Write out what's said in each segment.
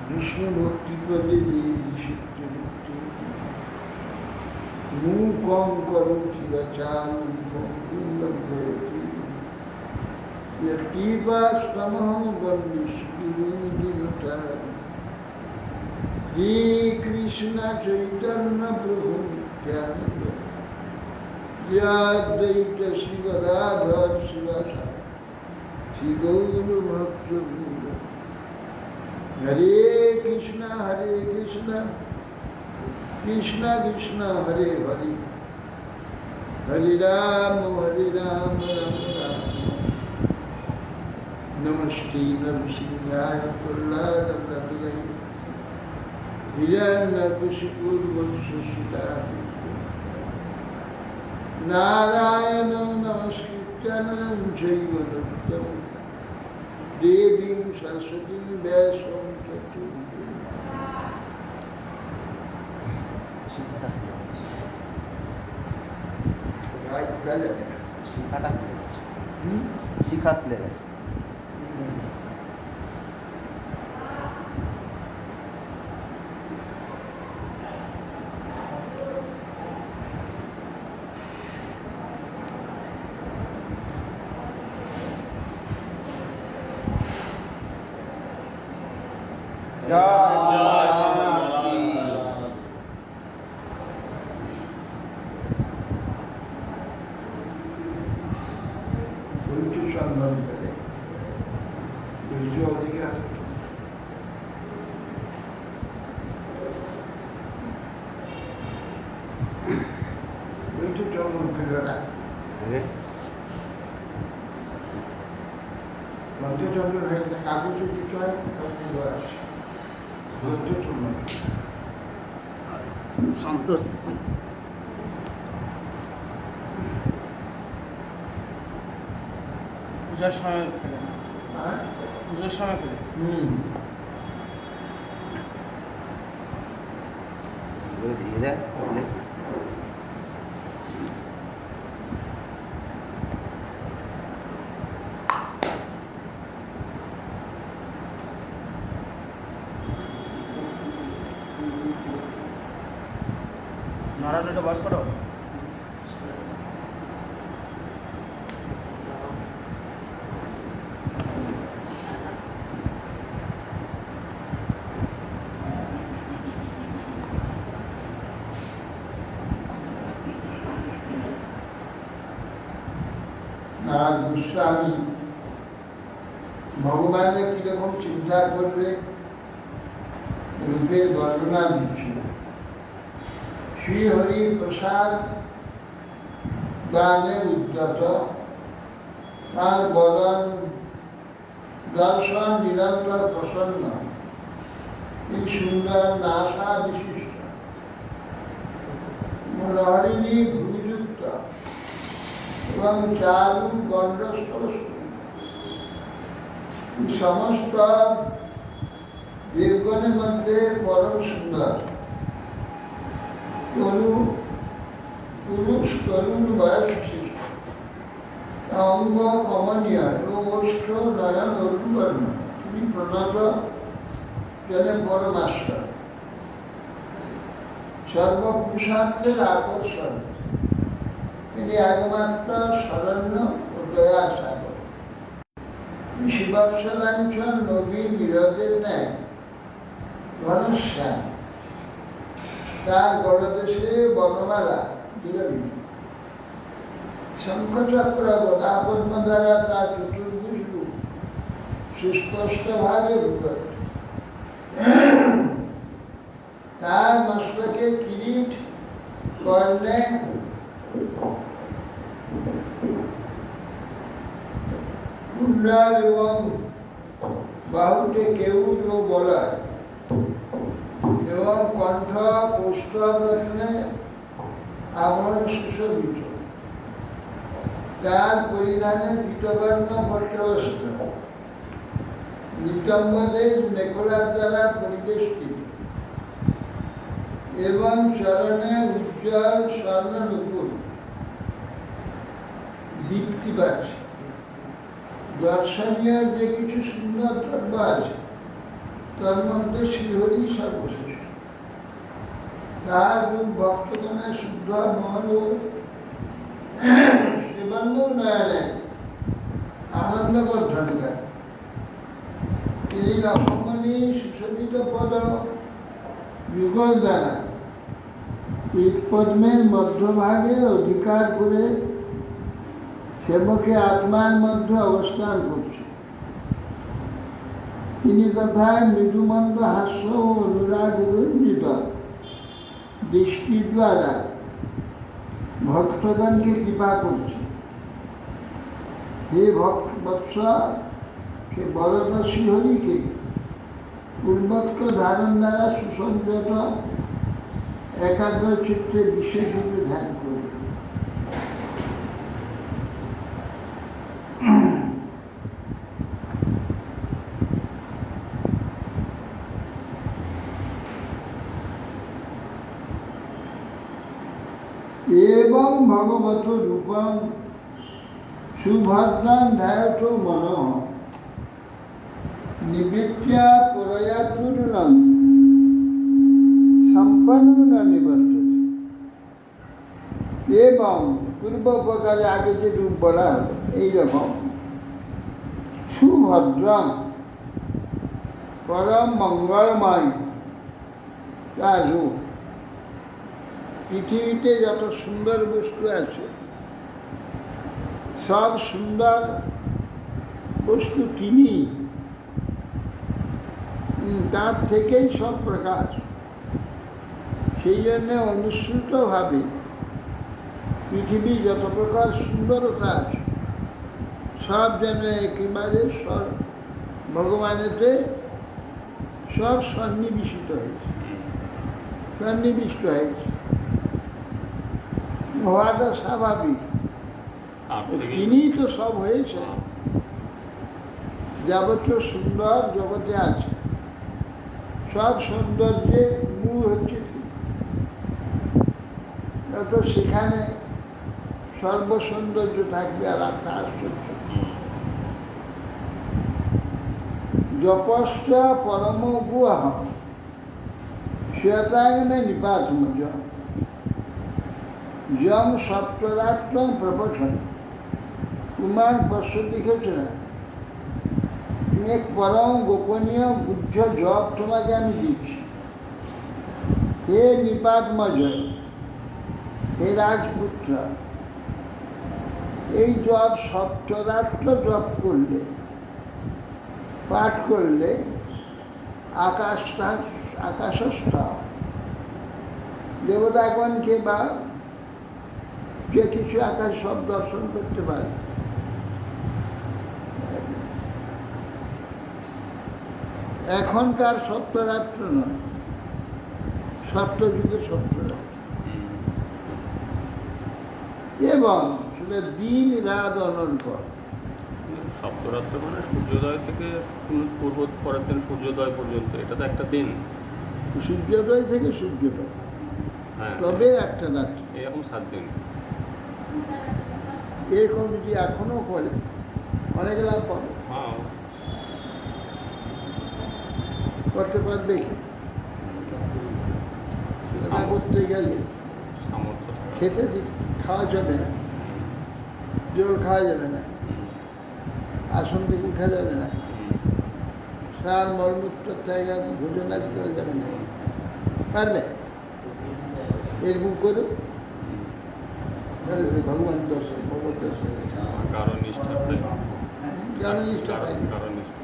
বিষ্ণু ভক্তিপদে মুখং করোতি বাচালং লভ্যতি यतीवास्तमहं वन्दे श्रीगुरुदिनतारं श्री कृष्ण चैतन्य प्रभु नित्यानंद अद्वैत श्रीगदाधर शिवासादि श्री गौर भक्तवृंद हरे कृष्ण कृष्ण कृष्ण हरे हरे हरे राम राम राम नमस्ते नरसिंहाय प्रह्लादवल्लभाय हिरण्यकशिपुर्वंशसिताय नारायणं नमस्कृत्य नरं चैव नरोत्तमं देवीं सरस्वतीं व्यासं ततो শিখা খুলে গেছে। সন্তোষ পূজার সময় ফেলে পুজোর সময় ফেলে দিয়ে দেয় নারায়ণটা বাস করো আর গোস্বামী ভগবানের কিরকম চিন্তা করবে রূপের বর্ণনা দিচ্ছিল। শ্রী হরি প্রসাদ গানে উদ্যত, তার বদন দর্শন নিরন্তর প্রসন্ন, এই সুন্দর নাসা বিশিষ্ট মনোহরিণী ভূযুক্ত এবং চারু গণ্ডস্থল সমস্ত দেবগণের মধ্যে পরম সুন্দর পুরুষ তরুণ বয়স বিশিষ্ট, অঙ্গ কমনীয় এবং ওষ্ঠ নয়ন অরুবর্ণ, তিনি প্রণত জনে পরমাশ্রয়, সর্বপুরুষার্থের আকর্ষণ, তিনি একমাত্র শরণ্য ও দয়ার সাগর। শিবৎসলাঞ্চল নবীন নীরদের ন্যায় ঘনশ্যাম, তার গড়দেশে বনমালা বিরবী, শঙ্খচক্র গদাপদ্ম দ্বারা তার চতুর্ভুজ রূপ সুস্পষ্টভাবে বিগত। তার মস্তকে কিরিট, কর্ণে কুণ্ডল এবং বাহুতে কেউর ও বলয় এবং কণ্ঠ কৌস্তব রত্নে আভরণ সুশোভিত। তার পরিধানে পীতবর্ণ পট্টবস্ত্র, নিতম্বদেশ মেখলার দ্বারা পরিবেষ্টিত এবং চরণে উজ্জ্বল স্বর্ণরূপুর দীপ্তিবাচী দর্শনীয় যে কিছু সুন্দর দ্রব্য আছে তার মধ্যে শ্রীহরি সর্বশ্রেষ্ঠ। তার রূপ ভক্তগণের শুদ্ধ মহল সেবাঙ্গ নয়নে আনন্দ বর্ধন করে। তিনি লক্ষ্মণী সুশোভিত পদ যুগল দ্বারা পদ্মের মধ্যভাগের অধিকার করে সেবকে আত্মার মধ্যে অবস্থান করছে। তিনি তথায় মৃদুমন্দ হাস্য ও অনুরাগ রঞ্জিত দৃষ্টি দ্বারা ভক্তগণকে কৃপা করছে। হে বৎস, সে বরদ শ্রীহরিকে পূর্বোক্ত ধারণ দ্বারা সুসংযত একাগ্র চিত্তে বিশেষভাবে ধ্যান করবে। এবং ভগবত রূপং সুভদ্রাং ধ্যায়ত মনঃ নিবৃত্ত্যা পরয়াতুর্ণং সম্পন্ন না নিবর্ততে। এবং পূর্ব প্রকারে আগে যে রূপ বলা হলো এইরকম সুভদ্রাং পরম মঙ্গলময় তার রূপ। পৃথিবীতে যত সুন্দর বস্তু আছে সব সুন্দর বস্তু তিনি, তার থেকেই সব প্রকাশ। সেই জন্য অনুসৃতভাবে পৃথিবী যত প্রকার সুন্দরতা আছে সব যেন একেবারে ভগবানেতে সব সন্নিবিষ্ট হয়েছে। হওয়াটা স্বাভাবিক, তিনিই তো সব হয়েছে। যাবতীয় সুন্দর জগতে আছে, সব সৌন্দর্যের মূল হচ্ছে যত সেখানে সর্বসৌন্দর্য থাকবে। আর একটা আশ্চর্য, জপশ্চ পরম গুহ শ্বেতাঙ্গমে নিপাতমজ যম সপ্তরাত্ম প্রপঠন। কুমার পশ্চ লিখেছে না, তুমি এক পরম গোপনীয় বুদ্ধ জপ তোমাকে আমি দিচ্ছি। হে নিপাতমজ, হে রাজপুত্র, এই জপ সপ্তরাত্র জপ করলে, পাঠ করলে আকাশস্থ দেবতাগণকে বা যে কিছু আকাশ সব দর্শন করতে পারে। এখনকার সপ্তরাত্র নয়, সপ্তযুগের সপ্তরাত্র। এবং সেটা দিন রাত অনন্তর। সপ্তরাত্র মানে সূর্যোদয় থেকে পূর্ব পরের দিন সূর্যোদয় পর্যন্ত, এটা তো একটা দিন। সূর্যোদয় থেকে সূর্যোদয়, হ্যাঁ, তবে একটা রাত্রি। এরকম 7 দিন। এরকম যদি এখনো করে অনেক লাভ পাবে। হ্যাঁ, করতে পারবে কি? এটা করতে গেলে সামর্থ্য খেতে খাওয়া যাবে না, জল খাওয়া যাবে না, আসন থেকে উঠা যাবে না, স্নান মলমূত্র জায়গা ভোজনাদ করা যাবে না। পারবে? এরকম করুক, ভগবান দর্শন, ভগবত দর্শন। কারণ নিষ্ঠা কারণ নিষ্ঠা থাকবে। কারণ নিষ্ঠা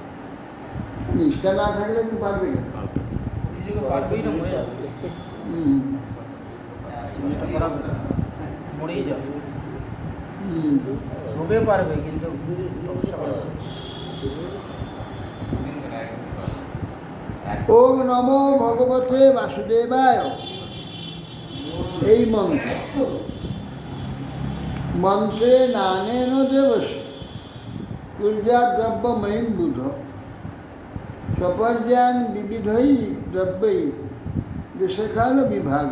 নিষ্ঠা না থাকলে তুমি পারবে কেন? পারবেই না, মরে যাবে। চেষ্টা করা মরেই যাবে। ভোগে পারবে কিন্তু তপস্যা করা যাবে। ওম নমো ভগবতে বাসুদেবায়। এই মন্ত্রে নানেন দেবস কুর্যা দ্রব্যময়ীম বুধ সপর্যান বিবিধই দ্রব্যই দেশকাল বিভাগ।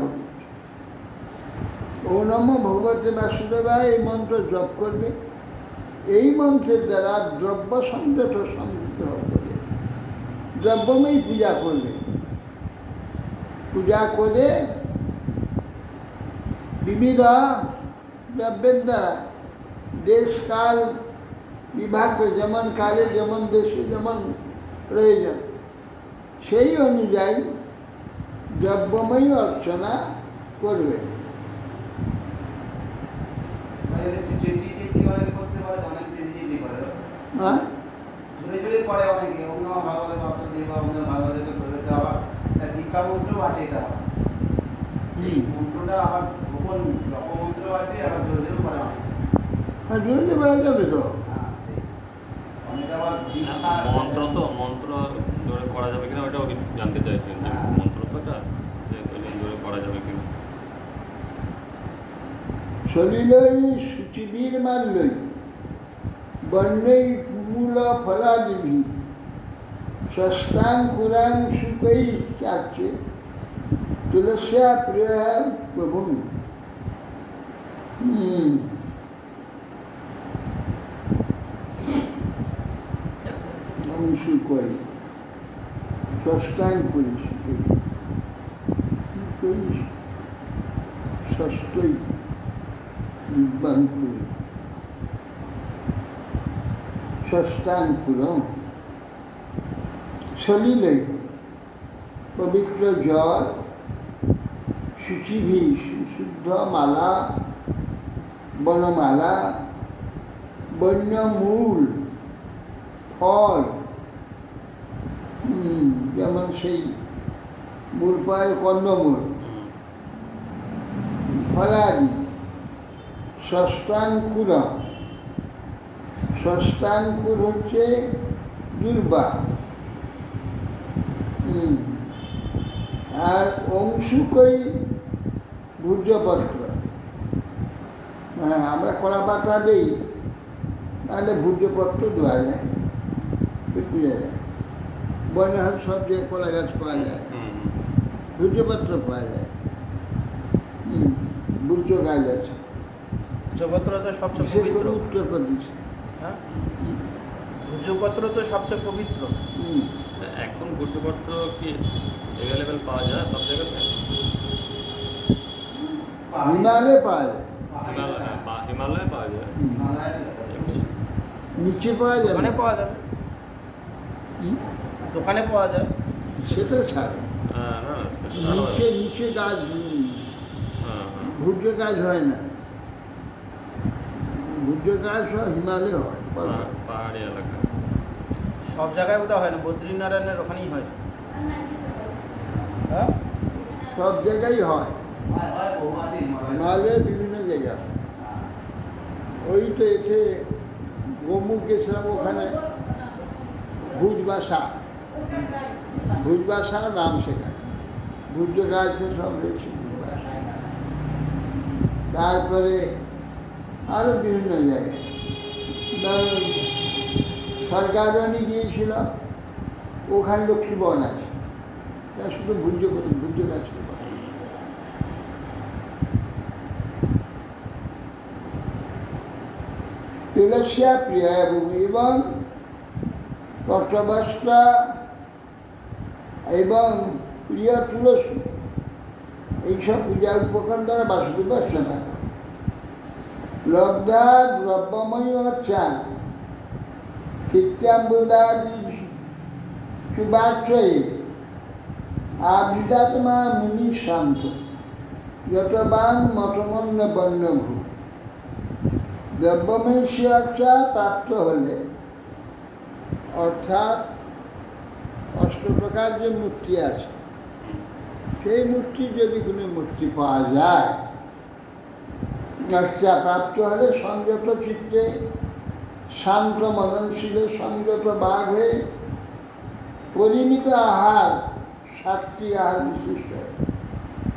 ও নমো ভগবতে বাসুদেবায় এই মন্ত্র জপ করবে। এই মন্ত্রের দ্বারা দ্রব্য সংযত সংগ্রহ করে দ্রব্যময়ী পূজা করবে, পূজা করে বিবিধ দ্রব্যের দ্বারা দেশ কাল বিভাগ করে, যেমন কালে যেমন দেশে যেমন প্রয়োজন সেই অনুযায়ী দ্রব্যময়ী অর্চনা করবে। হ্যাঁ, জুড়ে জুড়ে করে অনেকে, অন্য ভাগবতের বাসন দিয়ে বা অন্য ভাগবতের করবে, তো আবার দীক্ষা মন্ত্রও আছে, এটা এই মন্ত্রটা আবার গোপন মন্ত্র আছে, আবার জোরে জোরে করে অনেকে। আর জলদি বলা যাবে তো। হ্যাঁ, সেই অনেকে আবার দীক্ষা মন্ত্র ধরে করা যাবে কিনা ওটাও জানতে চাইছেন, যে হ্যাঁ। মন্ত্রটা যে ধরে করা যাবে কিনা। সলিলই সুচিবীর মাল্যই বর্ণৈ মূল ফলাদিভি ষষ্ঠাঙ্কুরাং সুকৈ চাচ্ছে তুলস্যা প্রিয় প্রভুম। সুকৈ ষষ্ঠাঙ্কুরি সুকৈ ষষ্ঠৈ বিদ্বাঙ্কুরি ষষ্ঠাঙ্কুরম। সলিলে পবিত্র জল, শুচিভি শুদ্ধ মালা, বনমালা, বন্যমূল ফল, যেমন সেই মূল পায় কন্দমূল, ফলাদি, ষষ্ঠাঙ্কুর। ষষ্ঠাঙ্কুর হচ্ছে দুর্বা, আর অংশুকই ভূর্যপত্র। হ্যাঁ, আমরা কলা পাতা দিই, তাহলে ভূর্যপত্র দেওয়া যায়, বুঝা যায়। বনে হাত সব যে কলা গাছ পাওয়া যায়, ভূর্যপত্র পাওয়া যায়, ভূর্য গাছ আছে, ভূজপত্র তো সবচেয়ে বিশেষ পবিত্র। করে উত্তরপ্রদেশ। হ্যাঁ, ভূজপত্র তো সবচেয়ে পবিত্র। এখন ভূর্জপত্র কি অ্যাভেলেবেল পাওয়া যায় সব জায়গাতে? হিমালয়ে পাওয়া যায়, হিমালয়ে পাওয়া যায়। নিচে পাওয়া যাবে দোকানে পাওয়া যাবে, দোকানে পাওয়া যায়। সেটা ছাড়, হ্যাঁ, না সেটা ভালো নিচে হয়। নিচে গাছ, হ্যাঁ, হ্যাঁ। ভূর্য গাছ হয় না, ভূর্য গাছ হয় হিমালয় হয়, পাহাড়ি এলাকা। সব জায়গায় বোধহয় হয় না, বদ্রীনারায়ণের ওখানেই হয়। হ্যাঁ, সব জায়গায় হয়, হিমালয়ের বিভিন্ন জায়গা। ওই তো এতে গোমুখ গেছিলাম, ওখানে ভুজবাসা নাম, সেখানে ভূর্য গাছে সব রয়েছে ভুজবাসা। তারপরে আরও বিভিন্ন জায়গায়, ধরুন সরকারবাণী গিয়েছিল, ওখানে লক্ষ্মীবন আছে, তা শুধু ভূর্য গাছ। তুলস্যা প্রিয়া এবং কষ্টবাসটা এবং প্রিয় তুলসী, এইসব পূজা উপকরণ দ্বারা বাসুদেব অর্চনা করে। লব্ধা দ্রব্যময়ী অর্চান চিত্তাম্বুদাদি শুভাশ্রয়ে আবিদাত্মা মুনি শান্ত যতবান মতমন্য বন্যভূ। দ্রব্যময়ী শিবার্চা প্রাপ্ত হলে, অর্থাৎ অষ্টপ্রকার যে মূর্তি আছে, সেই মূর্তি যদি কোনো মূর্তি পাওয়া যায়, অর্চা প্রাপ্ত হলে সংযত চিত্তে, শান্ত মননশীলে, সংযত বাঘ হয়ে পরিমিত আহার, সাত্ত্বী আহার বিশিষ্ট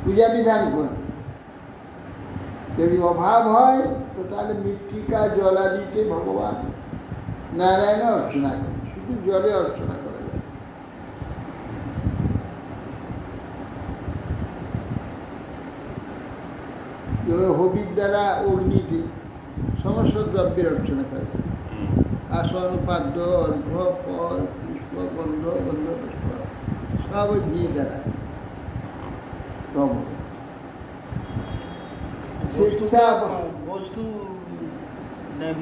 পূজা বিধান করবে। যদি অভাব হয় তো তাহলে মৃত্তিকা জলাদিতে ভগবান নারায়ণ অর্চনা করে, শুধু জলে অর্চনা করা যায়। হবির দ্বারা অগ্নিতে সমস্ত দ্রব্যের অর্চনা করা যায়। আসন, পাদ্য, অর্ঘ্য, ফল, পুষ্প, গন্ধ, সব ওই ঘি দ্বারা সব বস্তু শিক্ষা বস্তু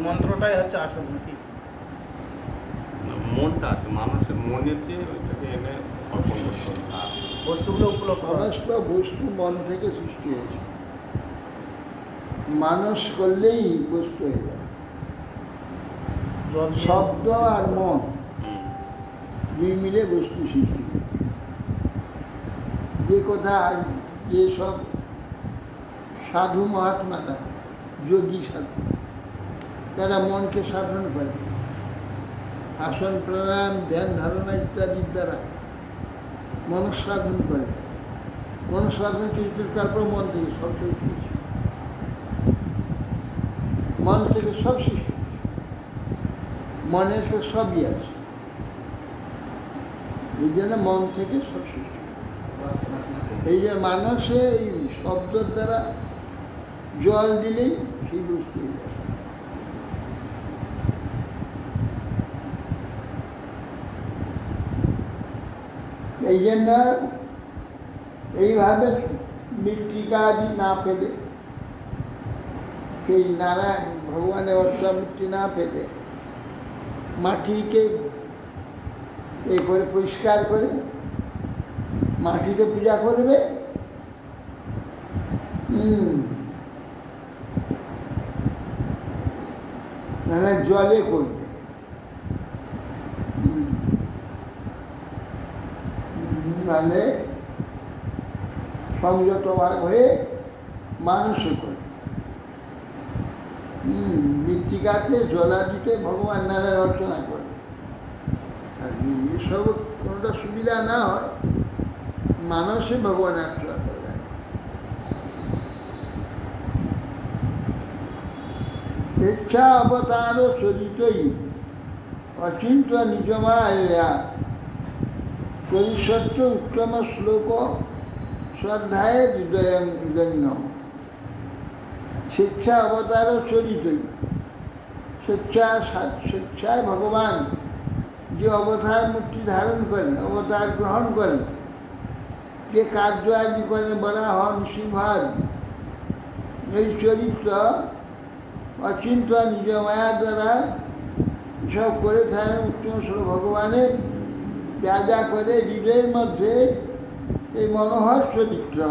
মন্ত্রটাই হচ্ছে আসল নাকি? মনটা আছে, মানুষের মনের যে ওইটাকে এনে অর্পণ করতে হবে। বস্তুগুলো উপলব্ধ হয়। সমস্ত বস্তু মন থেকে সৃষ্টি হয়েছে। মানুষ করলেই বস্তু হয়ে যায়। জল দিয়ে- শব্দ আর মন হুম। দুই মিলে বস্তু সৃষ্টি করে। যে কথা যেসব সাধু মহাত্মারা, যোগী সাধু, তারা মনকে সাধন করে আসন প্রাণায়াম ধ্যান ধারণা ইত্যাদির দ্বারা মনস সাধন করে। মনস সাধন কিছু তারপর মন থেকে সব সৃষ্টি হয়েছে। মন থেকে সব সৃষ্টি হয়েছে। মনে তো সবই আছে, এই জন্য মন থেকে সব সৃষ্টি। এই যে মানুষে এই শব্দের দ্বারা জল দিলেই সেই বস্তু হয়ে যায়। এই জন্য এইভাবে মৃত্তিকা আদি না পেলে, সেই নারায়ণ ভগবানের অর্থামূর্তি না পেলে মাটিকে এই করে পরিষ্কার করে মাটিতে পূজা করবে। না জলে করবে। মানে সংযত ভাগ হয়ে মানুষে করে। মৃত্তিকাতে জলাদিতে ভগবান নারায়ণ অর্চনা করে। আর এসব কোনোটা সুবিধা না হয়, মানুষে ভগবান অর্চনা করে। ইচ্ছা অবতার চরিতই অচিন্ত নিজমায়া পরিসত্য উত্তম শ্লোক শ্রদ্ধায় হৃদয় হৃদয়ম। শিক্ষা অবতার চরিতই, স্বেচ্ছায় ভগবান যে অবতার মূর্তি ধারণ করেন, অবতার গ্রহণ করেন, যে কার্য আদি করেন, বরাহ নৃসিংহ আদি, এই চরিত্র অচিন্ত নিজ মায়া দ্বারা সব করে থাকেন। উত্তম শ্লোক ভগবানের যা যা করে হৃদয়ের মধ্যে এই মনোহর চরিত্র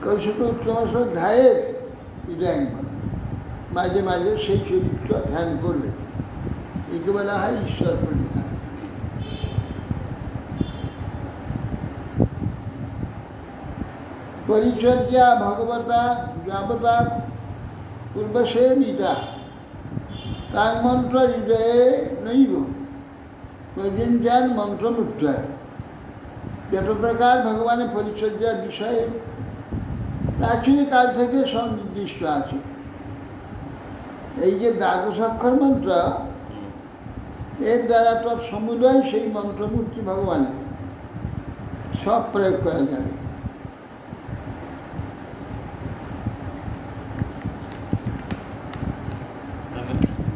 কৌশল উত্তম শ্রদ্ধায় হৃদয় মাঝে মাঝে সেই চরিত্র ধ্যান করবে। একে বলা হয় ঈশ্বর পরিধান। পরিচর্যা ভগবতা যাবতা পূর্বসে নিতা তার মন্ত্র হৃদয়ে নৈব প্রয়োজন মন্ত্রমুক্তায়। যত প্রকার ভগবানের পরিচর্যার বিষয়ে প্রাচীন কাল থেকে সনির্দিষ্ট আছে। এই যে দ্বাদশ অক্ষর মন্ত্র, এর দ্বারা তো সমুদয় সেই মন্ত্রমূর্তি ভগবানের সব প্রয়োগ করা যাবে।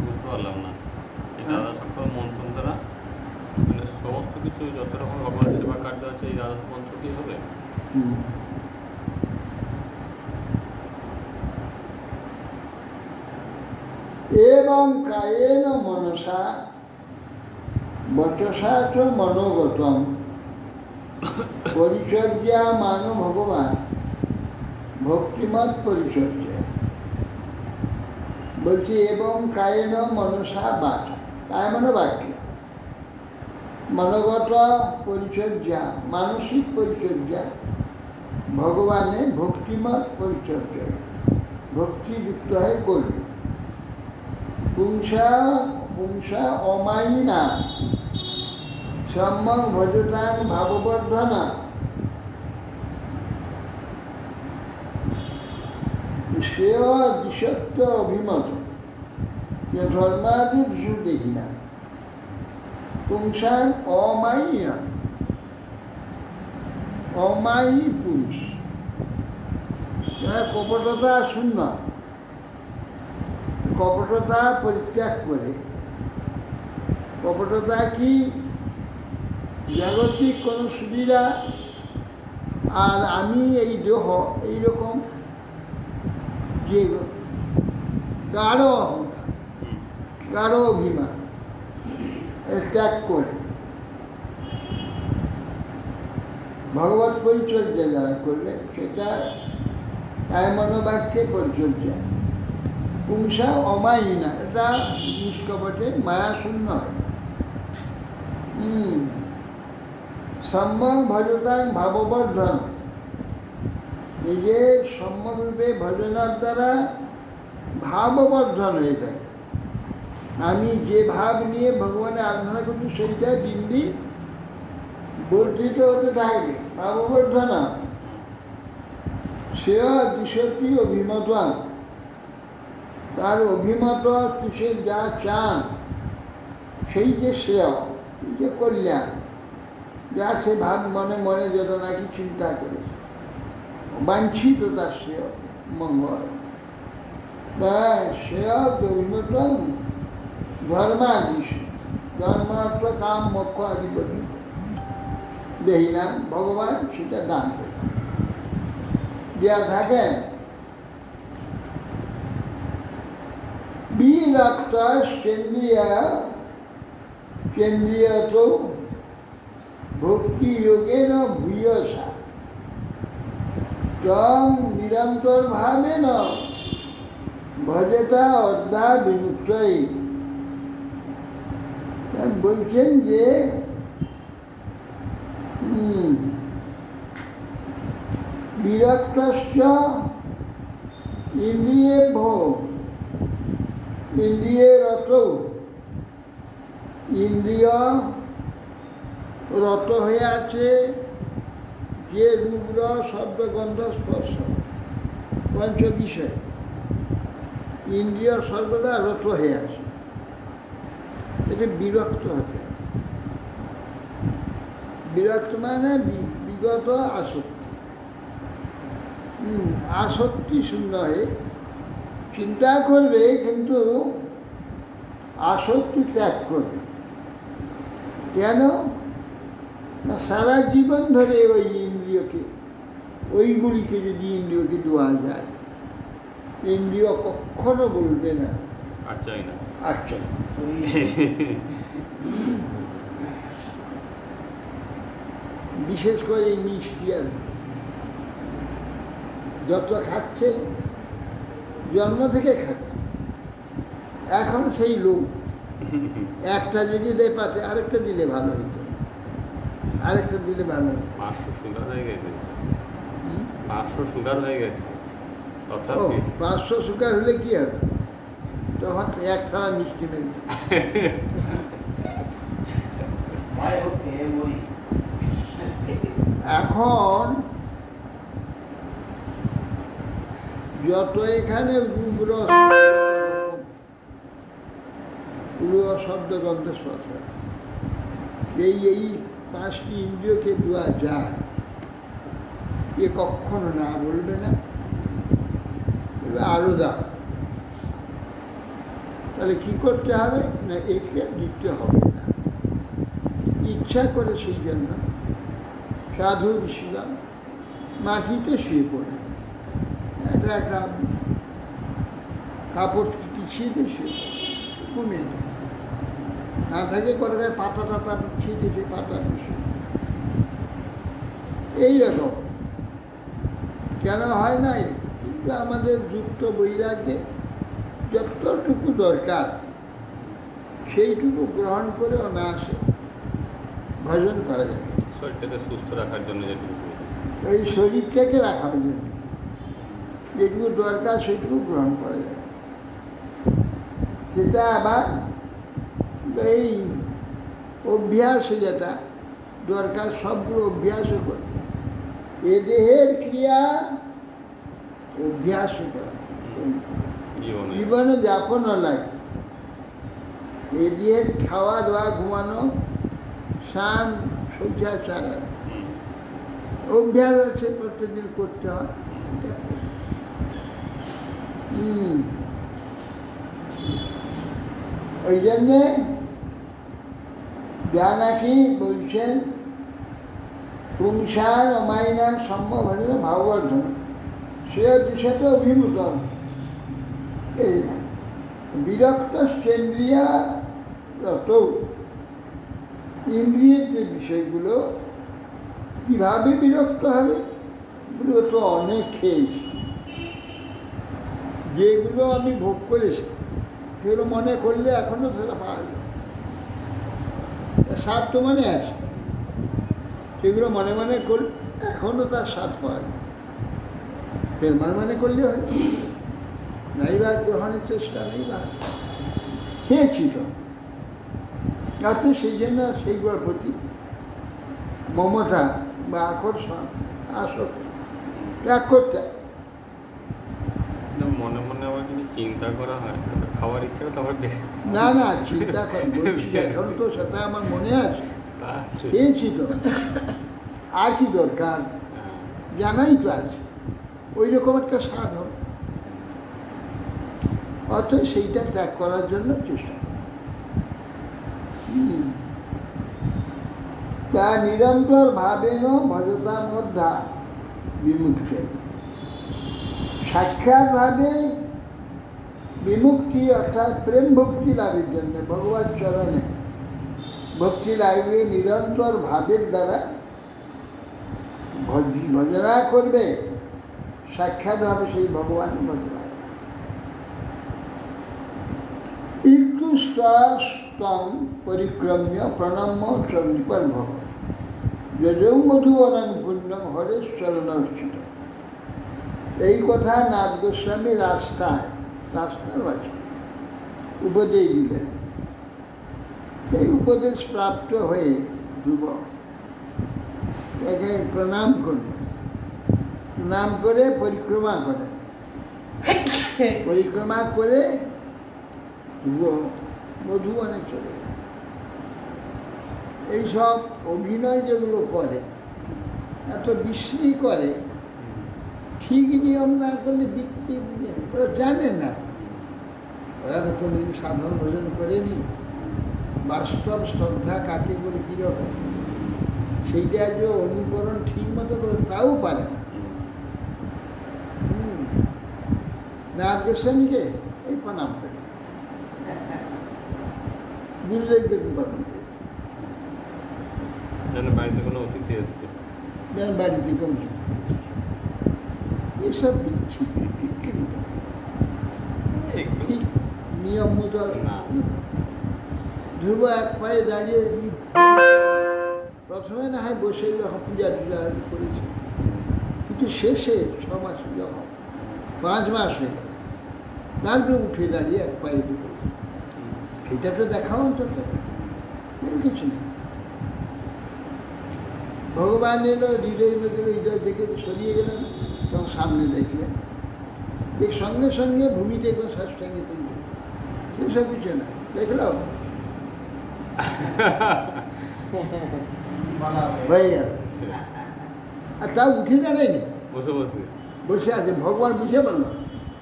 বুঝতে পারলাম না, এই দাদা সকল মন্ত্র দ্বারা মানে সমস্ত কিছু যত রকম ভগবান সেবা কার্য আছে এই দাদা মন্ত্র কি হবে? এবং কায়েন মনসা বচসা চ মনোগতম পরিচর্যা মানো ভগবান ভক্তিমত পরিচর্যা। বলছি এবং কায়েন মনসা বাচা, কায় মানে বাক্য, মনোগত পরিচর্যা মানসিক পরিচর্যা, ভগবানের ভক্তিমত পরিচর্যা ভক্তিযুক্ত হয়ে করবে। পুংসা অমায়িনা সম্যক ভজতাং ভাববর্ধনা শ্রেয় দিশত্ব অভিমত ধর্মাদি কিছু দেখি না। পুংসাং অমায়িনা, অমায়ী পুরুষ, কপটতা শূন্য, কপটতা পরিত্যাগ করে। কপটতা কি? জাগতিক কোনো সুবিধা আর আমি এই দেহ এইরকম যে গাঢ় অহংকার, গাঢ় অভিমান এর ত্যাগ করে ভগবত পরিচর্যা যারা করবে সেটা মনোবাক্যে পরিচর্যা পুংসা অমায়িনা, এটা নিষ্কপটে মায়াশূন্য হয়। সম্যক ভজতাং ভাববর্ধন, নিজের সম্যকরূপে ভজনার দ্বারা ভাববর্ধন হয়ে থাকে। আমি যে ভাব নিয়ে ভগবানের আরাধনা করছি সেইটা দিন দিন বর্ধিত হতে থাকবে। ভাববর্ধন সেও দিশতি অভিমতান, তার অভিমত সে যা চান সেই যে শ্রেয়, এই যে কল্যাণ, যা সে ভাব মনে মনে যত নাকি চিন্তা করে বাঞ্ছিত তার শ্রেয় মঙ্গল, শ্রেয় অভিমতন ধর্মাদিশ, ধর্ম অর্থ কাম মোক্ষ আদি বলি দেহি নাম ভগবান সেটা দান করে দেয়া থাকেন। বিরক্ত কেন্দ্রীয়ত ভক্তি যোগেন ভূয়সা তং নিরন্তর ভাবেন ভজতা অধ্যা বিমুক্তই। বলছেন যে বিরক্তশ্চ ইন্দ্রিয়েভ্যো, ইন্দ্রিয়ে রত, ইন্দ্রিয় রত হয়ে আছে যে রূপ রস শব্দ গন্ধ স্পর্শ পঞ্চ বিষয়, ইন্দ্রিয় সর্বদা রত হয়ে আছে, এতে বিরক্ত হতে। বিরক্ত মানে বিগত আসক্তি, আসক্তি শূন্য হয়ে চিন্তা করবে কিন্তু আসক্তি ত্যাগ করবে। কেন না সারা জীবন ধরে ওই ইন্দ্রিয়কে, ওইগুলিকে যদি ইন্দ্রিয়কে দেওয়া যায়, ইন্দ্রিয় কখনো বলবে না আচ্ছা না, আচ্ছা। বিশেষ করে মিষ্টি আর যত খাচ্ছে, জন্ম থেকে খাচ্ছে, এখন সেই লোক একটা যদি দেয় পাতে আরেকটা দিলে ভালো হতো, আরেকটা দিলে ভালো হতো। 500 সুগার হয়ে গেছে, 500 সুগার হয়ে গেছে। ও 500 সুগার হলে কি হবে? তখন এক থালা মিষ্টি নেই। এখন যত এখানে রূপ রস শব্দ গন্ধ স্পর্শ, এই 5টি ইন্দ্রিয়কে দেওয়া যায়, এ কখনো না বলবে না, আরো দাও। তাহলে কি করতে হবে না, একে দিতে হবে না, ইচ্ছা করে সেই জন্য সাধু ঋষিগণ মাটিতে শুয়ে পড়ে, একটা কাপড় পিছিয়ে দিয়ে শুয়ে ঘুমিয়ে দেয়, না থাকে করে দেয় পাতা টাতা পিছিয়ে দিয়ে পাতা পিছিয়ে। এইরকম কেন হয় না? কিন্তু আমাদের যুক্ত বৈরাগ্যে যতটুকু দরকার সেইটুকু গ্রহণ করে অনায়াসে ভজন করা যাবে। শরীরটাকে সুস্থ রাখার জন্য যেটুকু, এই শরীরটাকে রাখার জন্য যেটুকু দরকার সেটুকু গ্রহণ করা যাবে। সেটা আবার এই অভ্যাস যেটা দরকার সবগুলো অভ্যাসও করতে, এ দেহের ক্রিয়া অভ্যাস করা, জীবনে যাপন লাগে। এ দেহের খাওয়া দাওয়া ঘুমানো স্নান শয্যাচার অভ্যাস আছে, প্রত্যেকদিন করতে হয়। ওই জন্যে যা নাকি বলছেন পুংসার অমাইনার সম্ভবনে ভাববর্ধন সে দিশাতে অভিভূত এই না বিরক্ত চেন্দ্রিয়া রত ইন্দ্রিয়ের যে বিষয়গুলো কীভাবে বিরক্ত হবে এগুলো তো অনেক খেয়েছি, যেগুলো আমি ভোগ করেছি সেগুলো মনে করলে এখনও সেটা পাওয়া যায়, স্বাদ তো মনে আছে, সেগুলো মনে মনে করলে এখনও তার স্বাদ পাওয়া যায়, ফের মনে করলে হয় নাইবার গ্রহণের চেষ্টা নেইবার খেয়েছি তো আছে, সেই জন্য সেইগুলোর প্রতি মমতা বা আকর্ষণ আসক্তি ত্যাগ করতে। মনে মনে আবার যদি চিন্তা করা হয় তাহলে খাওয়ার ইচ্ছা তো আবার বেশি। না না চিন্তা বলছি এখন তো সেটা আমার মনে আছে, তা আছে। খেয়েছি তো, আর কি দরকার, হ্যাঁ। জানাই তো আছে, ওই রকম একটা স্বাদ হবে, অর্থাৎ সেইটা ত্যাগ করার জন্য চেষ্টা করি। তা নিরন্তর ভাবেন ভজতা মধ্যা বিমুক্তি, সাক্ষাৎভাবে বিমুক্তি অর্থাৎ প্রেম ভক্তি লাভের জন্য ভগবান চরণে ভক্তি লাভে নিরন্তর ভাবের দ্বারা ভজনা করবে, সাক্ষাৎভাবে সেই ভগবান ভজনা ইত্যুস্তং পরিক্রম্য প্রণম্য চন্দ্রিপর ভব যজৌ মধুবনং পুণ্যম হরেশ্বরণস্থিত। এই কথা নাথ গোস্বামী রাস্তার বাচন উপদেশ দিলেন। এই উপদেশ প্রাপ্ত হয়ে যুবক একে প্রণাম করলেন, প্রণাম করে পরিক্রমা করেন, পরিক্রমা করে মধুবনে চলে গেল। এইসব অভিনয় যেগুলো করে এত বিশ্রী করে, ঠিক নিয়ম না করলে বৃত্তি ওরা জানে না, ওরা তো কোনোদিন সাধন ভোজন করেনি, বাস্তব শ্রদ্ধা কাকে বলে কীরকম সেইটা যে অনুকরণ ঠিক মতো করে তাও পারে না। নাথ গোস্বামীকে এই প্রণাম করে গুরুদেবকে প্রণাম করে, যেন বাড়িতে কোনো অতিথি এসছে, যেন বাড়িতে কোনো এসব দিচ্ছি বিক্রি ঠিক নিয়ম মতো না। ধ্রুব এক পায়ে দাঁড়িয়ে প্রথমে না হয় বসে যখন পূজা টুজা করেছে, কিন্তু শেষে 6 মাস যখন 5 মাস হয়ে গেল তারপরে উঠে দাঁড়িয়ে এক পায়ে ঢুকে, সেটা তো দেখাও অন্তত কিছু নেই। ভগবান এলো হৃদয় মধ্যে, হৃদয় দেখে সরিয়ে গেলেন, তখন সামনে দেখলেন, দেখ সঙ্গে সঙ্গে ভূমিতে একদম শ্বাসটাঙ্গে তুলবে, সেসব কিছু না, দেখল হয়ে গেল। আর তাও উঠে দাঁড়ায়নি, বসে বসে বসে আছে, ভগবান বুঝে পারল,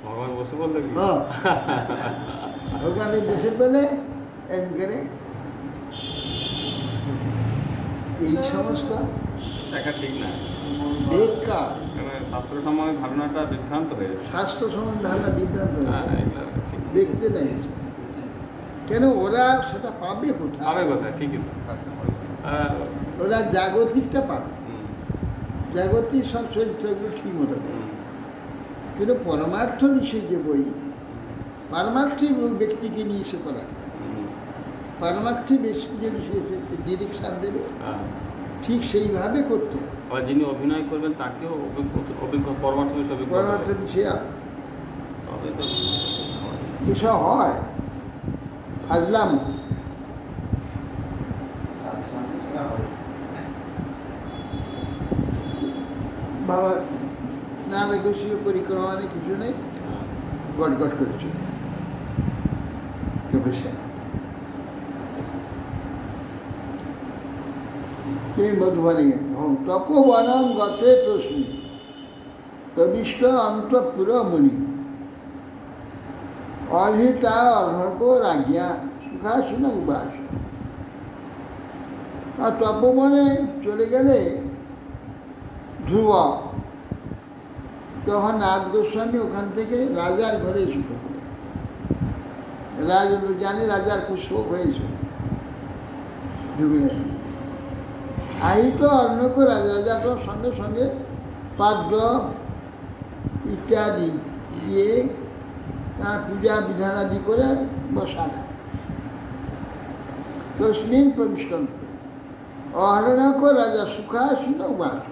ভগবান বসে বললো কি? হ্যাঁ ভগবান বসে পেলে এমনি এই সমস্ত দেখা ঠিক না, বেকার শাস্ত্র সম্বন্ধে ধারণাটা বিভ্রান্ত হয়ে যাবে। স্বাস্থ্য সম্বন্ধে ধারণা বিভ্রান্ত হয়ে হ্যাঁ, যায়। এগুলো ঠিক দেখতে নেই কেন, ওরা সেটা পাবে হবে কোথায়? কথা ঠিকই তো। ওরা জাগতিকটা পাবে, জাগতিক সব চরিত্রগুলো ঠিক মতো পাবে, কিন্তু পরমার্থ বিষয় যে বই, পারমার্থিক ব্যক্তিকে নিয়ে এসে করা, পারমার্থিক ব্যক্তি যে বিষয়ে ডিরেকশান দেবে ঠিক সেইভাবে করতে হবে। আর যিনি অভিনয় করবেন তাকেও অভিজ্ঞ পরমার্থ হিসেবে পরমার্থ বিষয় তবে তো এসব হয় ফাজলাম। বাবা নানা গোষ্ঠীর পরিক্রমা নেই, কিছু নেই, গট গট করেছে তিনি মধুবনে তপবনম গতে তস্মি প্রবিষ্ট অন্তঃপুর মুনি অধিতা অর্ঘক রাজ্ঞা সুখাসুন বাস। আর তপবনে চলে গেলে ধ্রুব, তখন নারদ গোস্বামী ওখান থেকে রাজার ঘরে এসে ঢুকলেন। রাজা জানে রাজার খুব শোক হয়েছে, ঢুকলেন। আহিত অর্ণব রাজা তো সঙ্গে সঙ্গে পাদ্য ইত্যাদি দিয়ে তার পূজা বিধানাদি করে বসালেন। তস্মিন প্রবিষ্টন্ত অহরণক রাজা সুখাসীন বাস।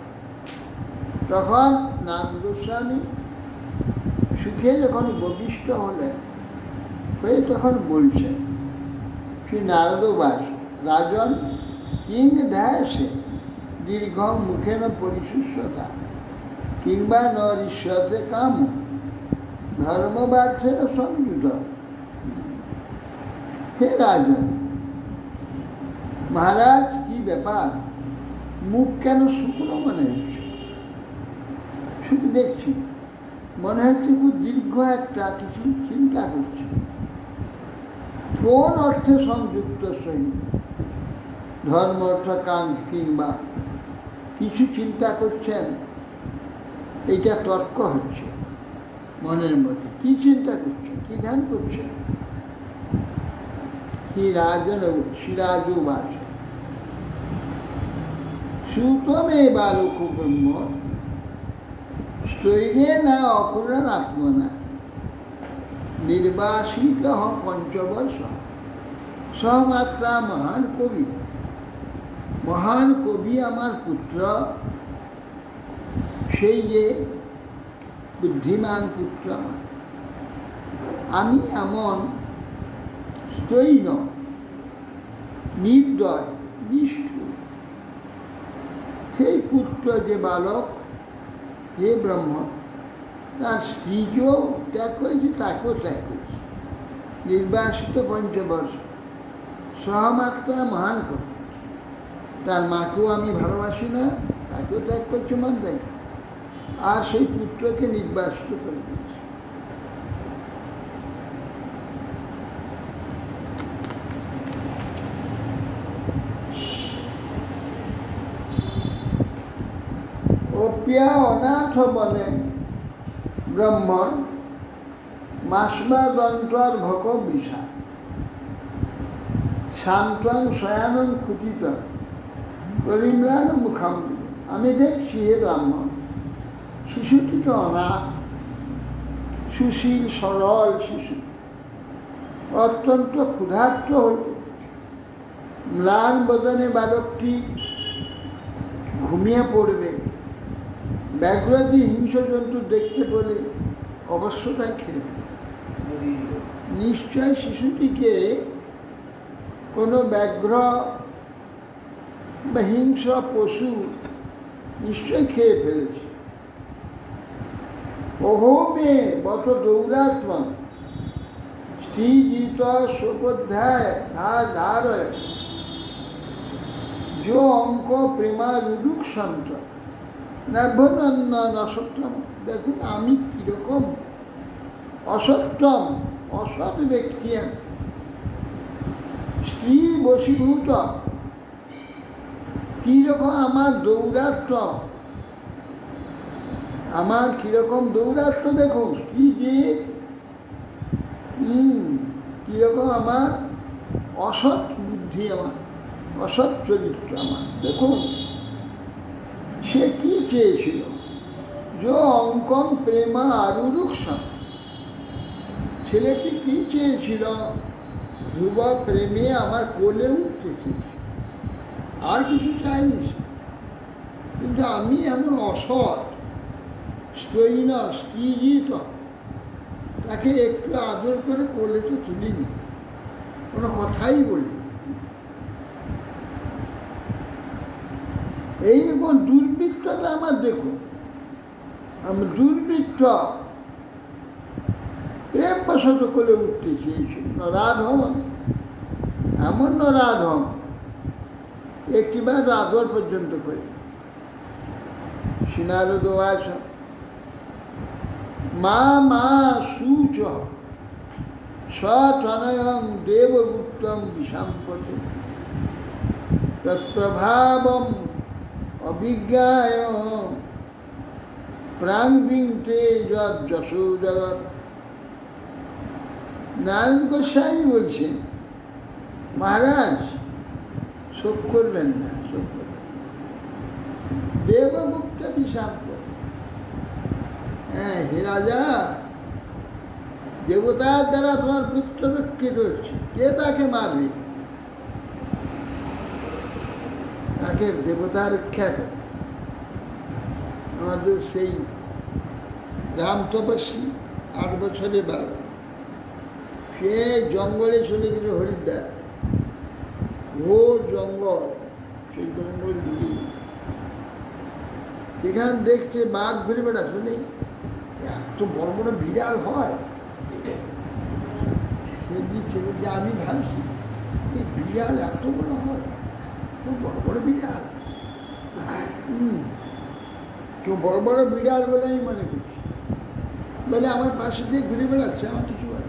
তখন নারদ গোস্বামী সুখে যখন ববিষ্ট হলেন, হয়ে তখন বলছেন, শ্রী নারদ বাস রাজন কিং ধ্যাসে দীর্ঘ মুখেন পরিশুষ্যতা কিংবা নরিষ্যতে কাম ধর্মবার্থের সংযুত। হে রাজন, মহারাজ কি ব্যাপার, মুখ কেন শুকনো মনে হচ্ছে? সুখ দেখছি, মনে হচ্ছে খুব দীর্ঘ একটা কিছু চিন্তা করছে। কোন অর্থে সংযুক্ত সৈন্য? ধর্ম অর্থ কাম কিংবা কিছু চিন্তা করছেন, এইটা তর্ক হচ্ছে মনের মধ্যে। কি চিন্তা করছেন, কি ধ্যান করছেন? কি রাজন শিরাজু বাস সুতমে বালক ব্রহ্ম স্থৈর্যে না অকুরণ আত্মনা নির্বাসিত পঞ্চবর্ষ সমাত্রা মহান কবি। মহান কবি আমার পুত্র, সেই যে বুদ্ধিমান পুত্র আমার। আমি এমন স্থৈর্য, নির্দয়, নিষ্ঠুর সেই পুত্র যে বালক, হে ব্রহ্ম, তার স্ত্রীকেও ত্যাগ করেছে, তাকেও ত্যাগ করেছে। নির্বাসিত পঞ্চবর্ষ সহমাত্রা মহান কবি। তার মাকেও আমি ভালোবাসি না, তাকেও ত্যাগ করছে মন দেয়, আর সেই পুত্রকে নির্বাসিত করে দিয়েছে। অপিয়া অনাথ বলে ব্রহ্মণ মাসমা দন্তর ভক বিষা শান্তং শয়ানং খুচিত করিম্লান মুখাম। আমি দেখছি হে ব্রাহ্মণ, শিশুটি তো অনাথ, সুশীল সরল শিশু, অত্যন্ত ক্ষুধার্ত হল। ম্লান বদনে বালকটি ঘুমিয়ে পড়বে। ব্যাঘ্রাদি হিংস্র জন্তু দেখতে পেলে অবশ্য তাই খেয়ে নিশ্চয় শিশুটিকে কোনো ব্যাঘ্র বা হিংস্র পশু নিশ্চয় খেয়ে ফেলেছে। ওহো মে বত দৌরাত্মা শ্রীজিত সোপধ্যায় ধার ধার जो অঙ্ক প্রেমারুক সন্ত নভ্যনন্ন অসত্যম। দেখুন আমি কীরকম অসত্যম, অসৎ ব্যক্তি। স্ত্রী বশীভূত, কীরকম আমার দৌরাত্ম, আমার কীরকম দৌরাত্ম দেখুন। স্ত্রী যে কীরকম আমার অসৎ বুদ্ধি, আমার অসৎ চরিত্র আমার। দেখুন সে কি চেয়েছিল, যে অঙ্কন প্রেমা আরুরুক্ষম। ছেলেটি কি চেয়েছিল, ধ্রুব প্রেমে আমার কোলে উঠতে চেয়েছিল, আর কিছু চাইনি সে। কিন্তু আমি এমন অসৎ, স্থৈর্য, স্ত্রীজিত, তাকে একটু আদর করে কোলেতে তুলিনি, কোনো কথাই বলিনি। এইরকম দুর্বৃত্তটা আমার দেখুন, আমি দুর্বৃত্ত প্রেম বশত করে উঠতে চেয়েছিল। নরাধম, এমন নরাধম, একটিবার আদর পর্যন্ত করে। সিনারদ আছে মা মা সূচ সতনয়ং দেবগুপ্তম বিষাম্পতে তৎপ্রভাবম অভিজ্ঞায় প্রাণ বিংতে যৎ যশো জগৎ। নারায়ণ গোস্বামী বলছেন, মহারাজ শোক করবেন না, শোক করবেন। দেবগুপ্ত বিষাম্পদ, হ্যাঁ হে রাজা, দেবতার দ্বারা তোমার পুত্র রক্ষিত হচ্ছে, কে তাকে মারবে? তাকে দেবতা রক্ষা করে। আমাদের সেই রাম তপস্বী 8 বছরে বাল, সে জঙ্গলে চলে গেছে, হরিদ্বার ঘোর জঙ্গল, সেই জঙ্গল দিকে সেখানে দেখছে বাঘ ঘুরে বেড়াচ্ছে, নেই এত বড় বড় বিড়াল হয়। সে দিচ্ছে বলছে, আমি ভাবছি এই বিড়াল এত বড় হয়, খুব বড় বড় বিড়াল, কেউ বড় বড় বিড়াল বলে আমি মনে করছি, বলে আমার পাশে দিয়ে ঘুরে বেড়াচ্ছে, আমার কিছু বলে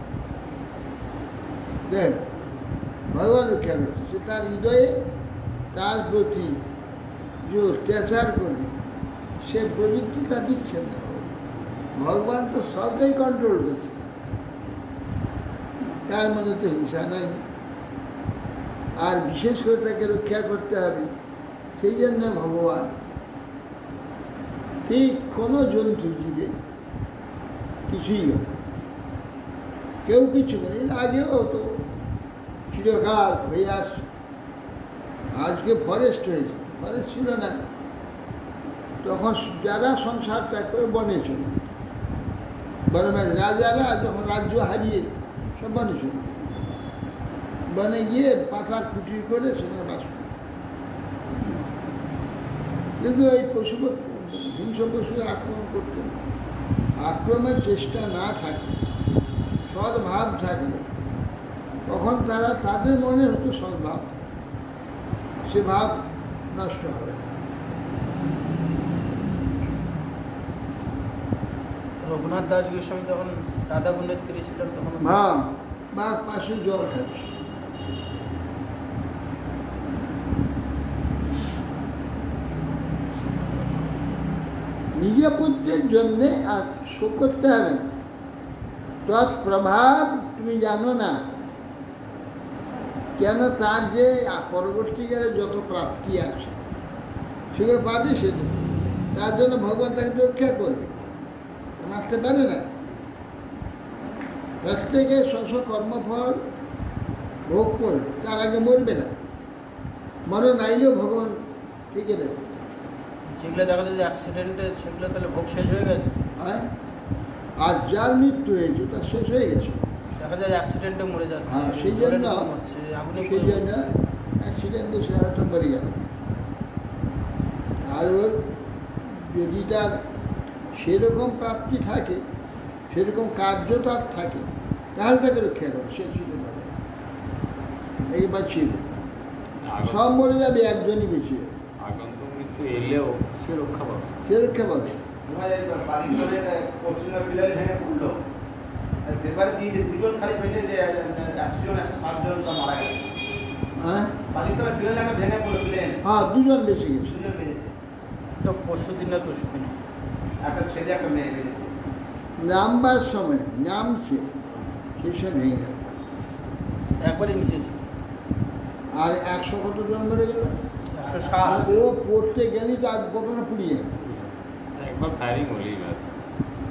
দেখ। ভগবান রক্ষা করছে, সে তার হৃদয়ে তার প্রতি যে অত্যাচার করবে সে প্রবৃত্তিটা দিচ্ছে না। ভগবান তো সবটাই কন্ট্রোল করছে, তার মধ্যে তো হিংসা নাই। আর বিশেষ করে তাকে রক্ষা করতে হবে, সেই জন্য ভগবান ঠিক কোনো জন্তু জীবে কিছুই হোক, কেউ কিছু বলে, এর আগেও তো চিরকাল হয়ে আসছে। আজকে ফরেস্ট হয়েছে, ফরেস্ট ছিল না তখন, যারা সংসার ত্যাগ করে বনে চলে, বনে রাজারা যখন রাজ্য হারিয়ে সব বনে চলে, বনে গিয়ে পাতার কুটির করে সেখানে বাস করে। কিন্তু এই পশু হিংস্র পশুরা আক্রমণ করতে, আক্রমণের চেষ্টা না থাকে, সদ্ভাব থাকলে তখন তারা তাদের মনে হতো সদ্ভাব, সে ভাব নষ্ট হবে। রঘুনাথ দাস গোস্বামী যখন রাধাকুণ্ডের তীরে ছিলেন তখন বাঘ পাশে জল খাচ্ছে, নিজের পুত্রের জন্যে আর শোক করতে হবে না, তৎপ্রভাব তুমি জানো না কেন, তার যে পরবর্তীকালে যত প্রাপ্তি আছে সেগুলো পাবে, সেটা তার জন্য ভগবান তাকে রক্ষা করবে, মারতে পারে না। প্রত্যেকে স্ব কর্মফল ভোগ করবে, তার আগে মরবে না, মরণ আইলেও ভগবান ঠিক দেবে। যেগুলো দেখা যায় যে অ্যাক্সিডেন্টে, সেগুলো তাহলে ভোগ শেষ হয়ে গেছে। হ্যাঁ, আর যার মৃত্যু হয়েছে তার শেষ হয়ে গেছে। দেখা যায় অ্যাক্সিডেন্টে মরে যাচ্ছে, হ্যাঁ, সেই জন্য আগুনে অ্যাক্সিডেন্টে সে হয়তো মরে গেল। আর ওর যদি তার সেরকম প্রাপ্তি থাকে, সেরকম কার্য তার থাকে, তাহলে তাকে রক্ষা করে, সে ছিল পারে, এই বাঁচিয়ে সব মরে যাবে, একজনই বেঁচে যাবে, আগন্তুক মৃত্যু এলেও সে রক্ষা পাবে, সে রক্ষা পাবে। পাকিস্তানের পশ্চিমা পিলারি ভেঙে পড়লো, পেপারে দিয়েছে 2 জন খালি বেঁচে, যে 100 জন 107 জন সব মারা গেছে। হ্যাঁ, পাকিস্তানের প্লেন একটা ভেঙে পড়লো, প্লেন হ্যাঁ, 2 জন বেঁচে গেছে। 2 জন বেঁচেছে, তো পরশু দিনে তো শুকিনি একটা ছেলে একটা মেয়ে বেঁচেছে। নামবার সময় নামছে, সেই সব ভেঙে গেল, একবারই মিশেছে। আর 100 কত জন মরে গেল। 107। আর ও পড়তে গেলে তো আর ঘটনা পুড়িয়ে যাবে, একবার ফায়ারিং হলেই ব্যাস,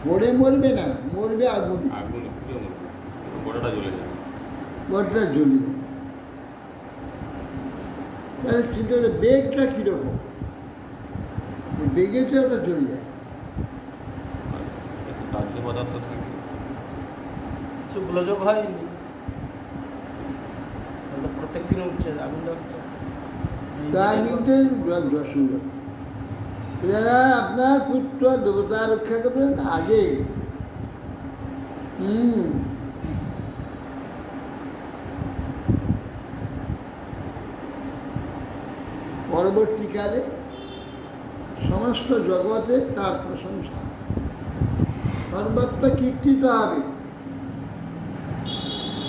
পড়ে মরবে না, মরবে আগুনে, আগুনে পুড়ে মরবে, গোটাটা জ্বলে যাবে। গোটা জ্বলে যাবে। তাহলে চিন্তা করে বেগটা কীরকম, বেগে তো ওটা জ্বলে যায়। দাহ্য পদার্থ থাকে, কিছু গোলযোগ হয়নি, প্রত্যেক দিন উঠছে, আগুন হচ্ছে। তাই কিন্তু অসুবিধা, যারা আপনার পুত্র দেবতা রক্ষা করবেন আগে। পরবর্তীকালে সমস্ত জগতে তার প্রশংসা, সর্বত্র কীর্তিত হবে।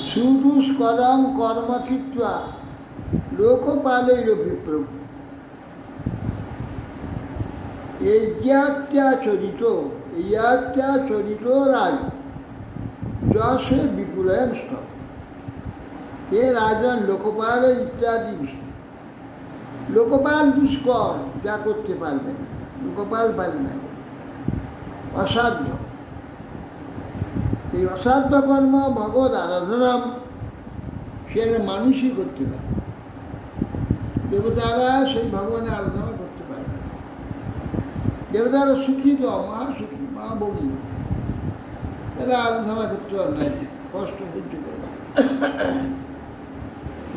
সুদুষ্করম কর্ম কৃত্বা লোকপালের বিপ্রভু, এই যে একটা চরিত এই একটা চরিত রাজ যশে বিপুলয়ন স্তব এ রাজন লোকপাল ইত্যাদি বিষয়। লোকপাল দুষ্কর, যা করতে পারবে না, লোকপাল পারে না, অসাধ্য। এই অসাধ্য কর্ম ভগবত আরাধনা সে একটা মানুষই করতে পারে। দেবতারা সেই ভগবানের আরাধনা করতে পারে না। দেবতারা সুখী তো, মহাসুখী, মহাভোগী, এরা আরাধনা করতে পারে না, কষ্ট সহ্য করে।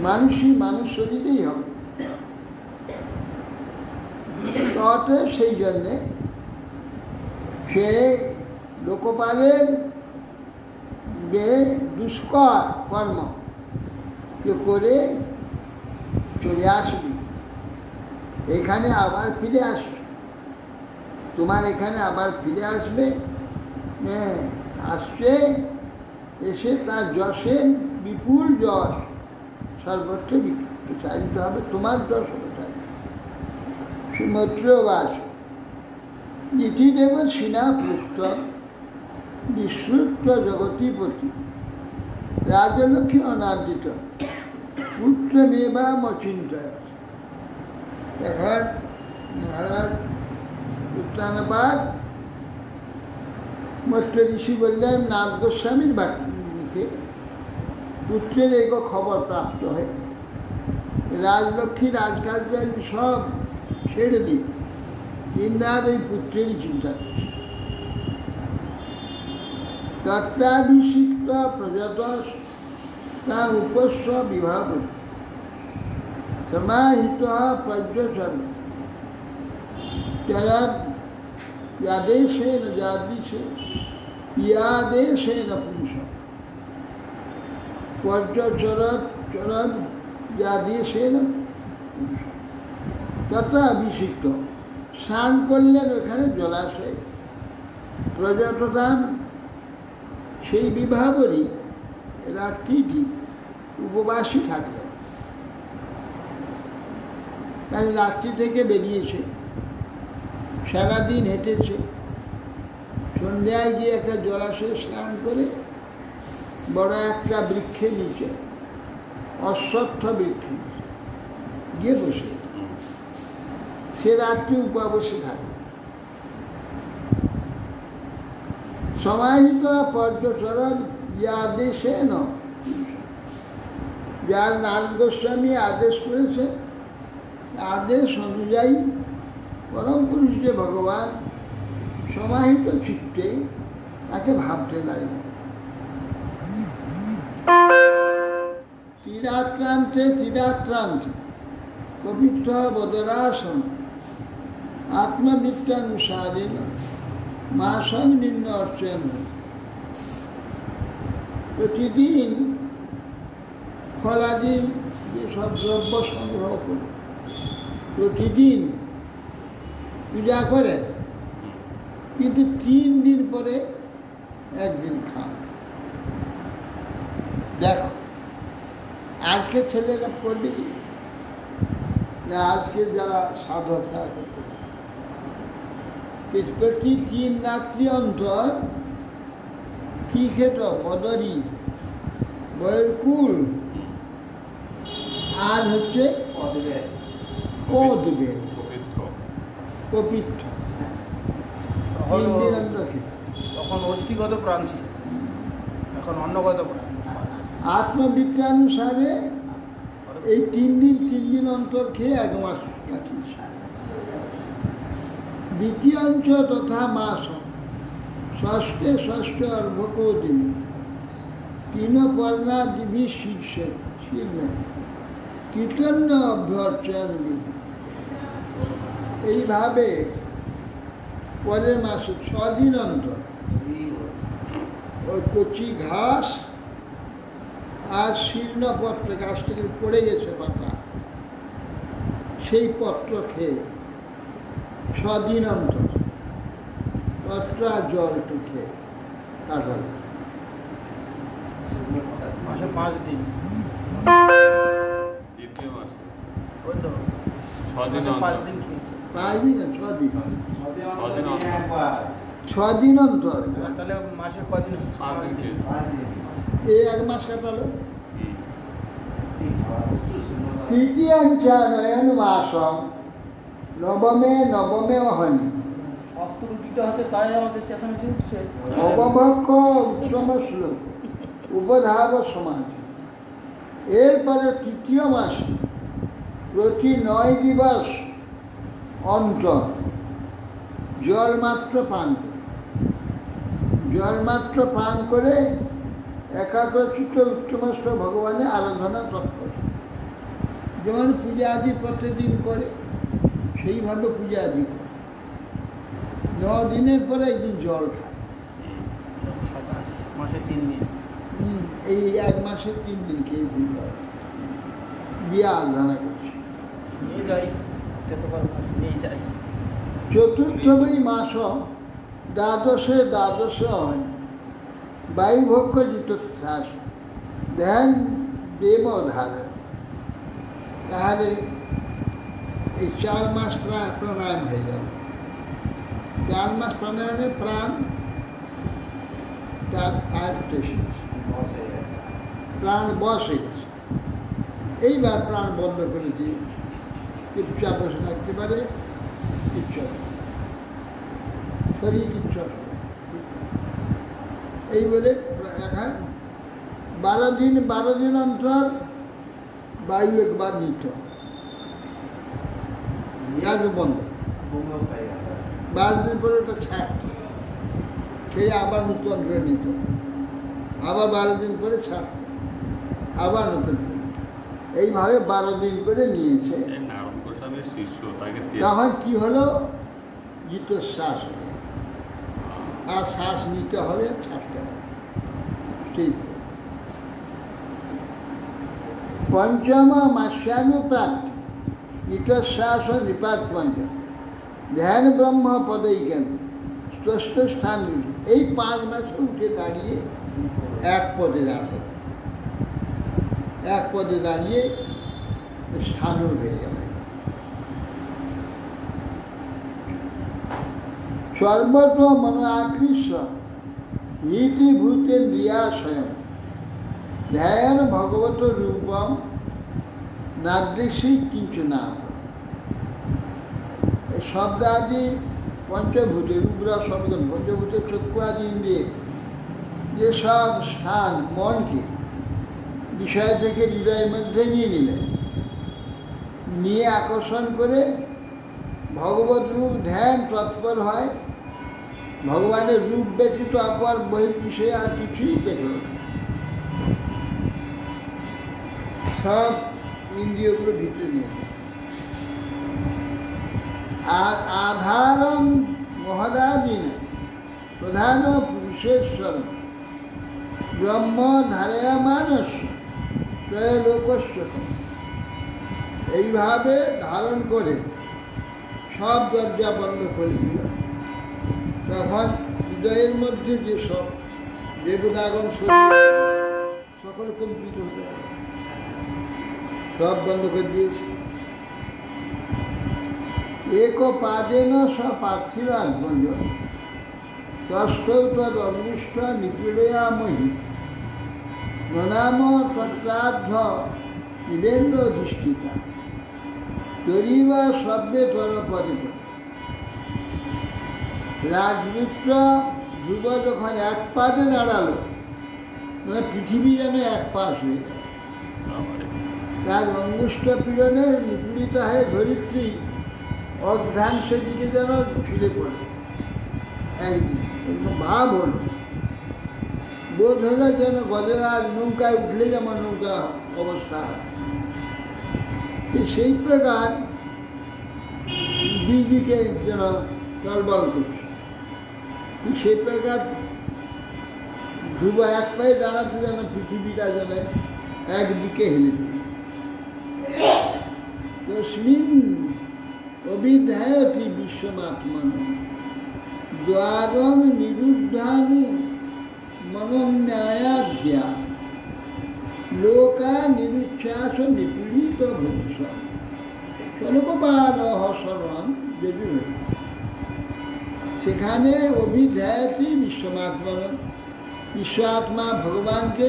মানুষই মানুষ শরীরেই হবে। তত সেই জন্যে সে লোকপালের যে দুষ্কর কর্ম যে করে চলে আসবি, এখানে আবার ফিরে আসবে, তোমার এখানে আবার ফিরে আসবে, আসছে, এসে তার যশের বিপুল যশ সর্বত্র প্রচারিত হবে, তোমার যশ প্রচারিত। সুমত্রবাস ইতি দেব সিনা পুত্র বিশ্রুত জগতিপতি রাজলক্ষ্মী অনাদিত পুত্র মেবা মচিন্তয়। এখন মহারাজ উত্তানপাদ মত্র ঋষি বললেন নারদ গোস্বামীর মুখে পুত্রের এক খবর প্রাপ্ত হয়। রাজলক্ষ্মী রাজকার্য সব ছেড়ে দিয়ে দিনরাত ওই পুত্রেরই চিন্তা করছে। তত্ত্বাভিষিক্ত প্রজাত তা উপস্ব বিবাহ সমাহিত পর্যচন यादेशेन जादिशे यादेशेन पुरुष পর্যচরণ চরণ যাদেশেন তথা অভিষিক্ত স্নান করলেন ওখানে জলাশয়ে। প্রজাতদান সেই বিবাহরই রাত্রিটি উপবাসী থাকলেন। কারণ রাত্রি থেকে বেরিয়েছে, সারাদিন হেঁটেছে, সন্ধ্যায় গিয়ে একটা জলাশয়ে স্নান করে বড় একটা বৃক্ষের নিচে, অশ্বত্থ বৃক্ষের নিচে গিয়ে বসে সে রাত্রি উপবাসে থাকে। সমাহিত পর্যচরণ আদেশে ন, যার নারদ গোস্বামী আদেশ করেছে, আদেশ অনুযায়ী পরম পুরুষ যে ভগবান সমাহিত চিত্তে তাকে ভাবতে লাগলেন। তীরাক্রান্তে তীরাক্রান্তে পবিত্র বদরাসন আত্মবিত্তানুসারেণ মাসং নিম্ন অর্চন। প্রতিদিন ফলাদি যেসব দ্রব্য সংগ্রহ করে প্রতিদিন পূজা করেন, কিন্তু 3 দিন পরে একদিন খান। দেখো আজকে ছেলেরা করবে কি, আজকে যারা সাধক তারা করতে পারে, প্রতি 3 রাত্রি অন্তর কি খেত, বদরি, বয়রকুল আর হচ্ছে কদবেল, পবিত্র 3 দিন অন্তর খেত। তখন অস্থিগত প্রাণ ছিল, এখন অন্নগত প্রাণ। আত্মবিজ্ঞানুসারে এই 3 দিন অন্তর খেয়ে 1 মাস কাটিয়েছে। দ্বিতীয়াঞ্চ তথা মাস ষষ্ঠে ষষ্ঠ অর্ভকৌদিনী তিন পর্ণা দিবি শীর্ষে কীর্তন্য অভ্যর্চন বিধি। এইভাবে পরের মাসে 6 দিন অন্তর ওই কচি ঘাস আর শীর্ণপত্র, গাছ থেকে পড়ে গেছে পাতা, সেই পত্র খেয়ে 6 দিন অন্তর পত্র আর জল একটু খেয়ে কাটাল। মাসে 5 দিন, দ্বিতীয় মাসে ওই তো 6 দিন 5 দিন খেয়েছে। 5 দিন 6 দিন, ছদিন ছদিন অন্তর দিনে অন্তর। একবার 6 দিন অন্তর। তাহলে মাসে কদিন হচ্ছে? 5 5 দিন। দিন। 5 দিন এই 1 মাস কাটালো। হুম। ঠিক হয় প্রচুর সুন্দর তৃতীয়াঞ্চানয়ন মাসম নবমে নবমে অহনি শক্ত রুটিটা হচ্ছে তাই আমাদের চেঁচামেচি উঠছে। অবভক্ষ উৎসম শ্লোক উপধাব সমাজ। এরপরে তৃতীয় মাসে প্রতি 9 দিবস অন্তর জল মাত্র পান করে, জল মাত্র পান করে একাগ্রচিত্ত উত্তমস্ত ভগবানের আরাধনা তৎপর। যেমন পূজা আদি প্রতিদিন করে সেইভাবে পূজা আদি করে। 9 দিনের পরে একদিন জল খায়। 27 মাসে 3 দিন। এই 1 মাসে 3 দিন খেয়েছি জল, দিয়ে আরাধনা করছি। নিয়ে যাই, যেতে পারবো না, নিয়ে যাই। চতুর্থই মাস দ্বাদশে দ্বাদশে হয় বায়ুভক্ষ জিতশ্বাস ধ্যান দেব ধারে। তাহলে এই 4 মাস প্রাণায়াম হয়ে যাবে। 4 মাস প্রাণায়ামে প্রাণ তার আয়ত্তে এসেছে, বস হয়ে গেছে। প্রাণ বশ হয়ে গেছে। এইবার প্রাণ বন্ধ করে দিয়ে চুপচাপ বসে থাকতে পারে, কিচ্ছু হবে না। শরীর কিচ্ছু হবে না। এই বলে এখন 12 দিন অন্তর বায়ু একবার নিত, বন্ধ। বন্ধ হয়ে গেল। 12 দিন পরে ওটা ছাড়ত, সেই আবার নতুন করে নিত, আবার 12 দিন করে ছাড়ত, আবার নতুন করে। এইভাবে 12 দিন করে নিয়েছে। এই নারদ গোস্বামীর শিষ্য তাকে তখন কি হলো, জিত শ্বাস হয়ে গেল। আর শ্বাস নিতে হবে, ছাড়তে হবে, ঠিক। পঞ্চম মাস্যানুপ্রাপ্তি ইতশ্বাস নিপাত পঞ্চম ধ্যান ব্রহ্ম পদই জ্ঞান ষষ্ঠ স্থান। এই 5 মাসে উঠে দাঁড়িয়ে 1 পদে দাঁড়াবে, 1 পদে দাঁড়িয়ে স্থানও হয়ে যাবে। সর্বত মন আকৃষ্ট ইতি ভূতেন্দ্রিয়াশয়ম ধ্যান ভগবত রূপম নাদৃশী কিছু না। শব্দাদি পঞ্চভূতে রূপরা শব্দ পঞ্চভূতের চক্ষু আদি ইন্দ্রিয়ে যেসব স্থান মনকে বিষয় থেকে হৃদয়ের মধ্যে নিয়ে নিলেন, নিয়ে আকর্ষণ করে ভগবত রূপ ধ্যান তৎপর হয়। ভগবানের রূপ ব্যতীত অপর বহির্বিষয়ে আর কিছুই দেখল না। সব ইন্দ্রিয়গুলো ভিতরে নিয়ে আর আধারম মহদাদিন প্রধান পুরুষেশ্বর ব্রহ্ম ধারেয়া মানস ত্রয়োলোকস্য। এইভাবে ধারণ করে সব দরজা বন্ধ করে দিল। তখন হৃদয়ের মধ্যে যে সব দেবতাগণ সকল কম্পিত হতে পারে, সব বন্ধ করে দিয়েছে। এক পাদেন স পার্থিব আত্মজ তস্থৌ তদ অঙ্গুষ্ঠ নিপীড়য়ামহি ননাম তত্রার্ধ নিবেন্দ্র অধিষ্ঠিতা তরিবা শব্দে তর পদে। রাজপুত্র ধ্রুব যখন 1 পাদে দাঁড়ালো, মানে পৃথিবী যেন 1 পাশ হয়ে গেল। তার অঙ্গুষ্ঠ পীড়নে নিপীড়িত হয়ে ধরিত্রী অর্ধাংশের দিকে যেন ছিঁড়ে পড়ে। একদিন এরকম ভাব হলো, বোধ হলো যেন গজরাজ নৌকায় উঠলে যেমন নৌকা অবস্থা হয়, সেই প্রকার দিকে যেন টলবল করছে। সেই প্রকার ধ্রুব 1 পায়ে দাঁড়াতে যেন পৃথিবীটা যেন একদিকে হেলে দিল। তস্মিন অভিধায়তি বিশ্বমাত্মন দ্বারং নিরুদ্ধানু মনোন্যায়াধ্যায়া লোকা নিরুচ্ছ্বাস নিপীড়িত ভূষ শোনকপালহ সর্বং যজুর সেখানে অভিধ্যায়তি বিশ্বমাত্মন, ঈশ্বরাত্মা ভগবানকে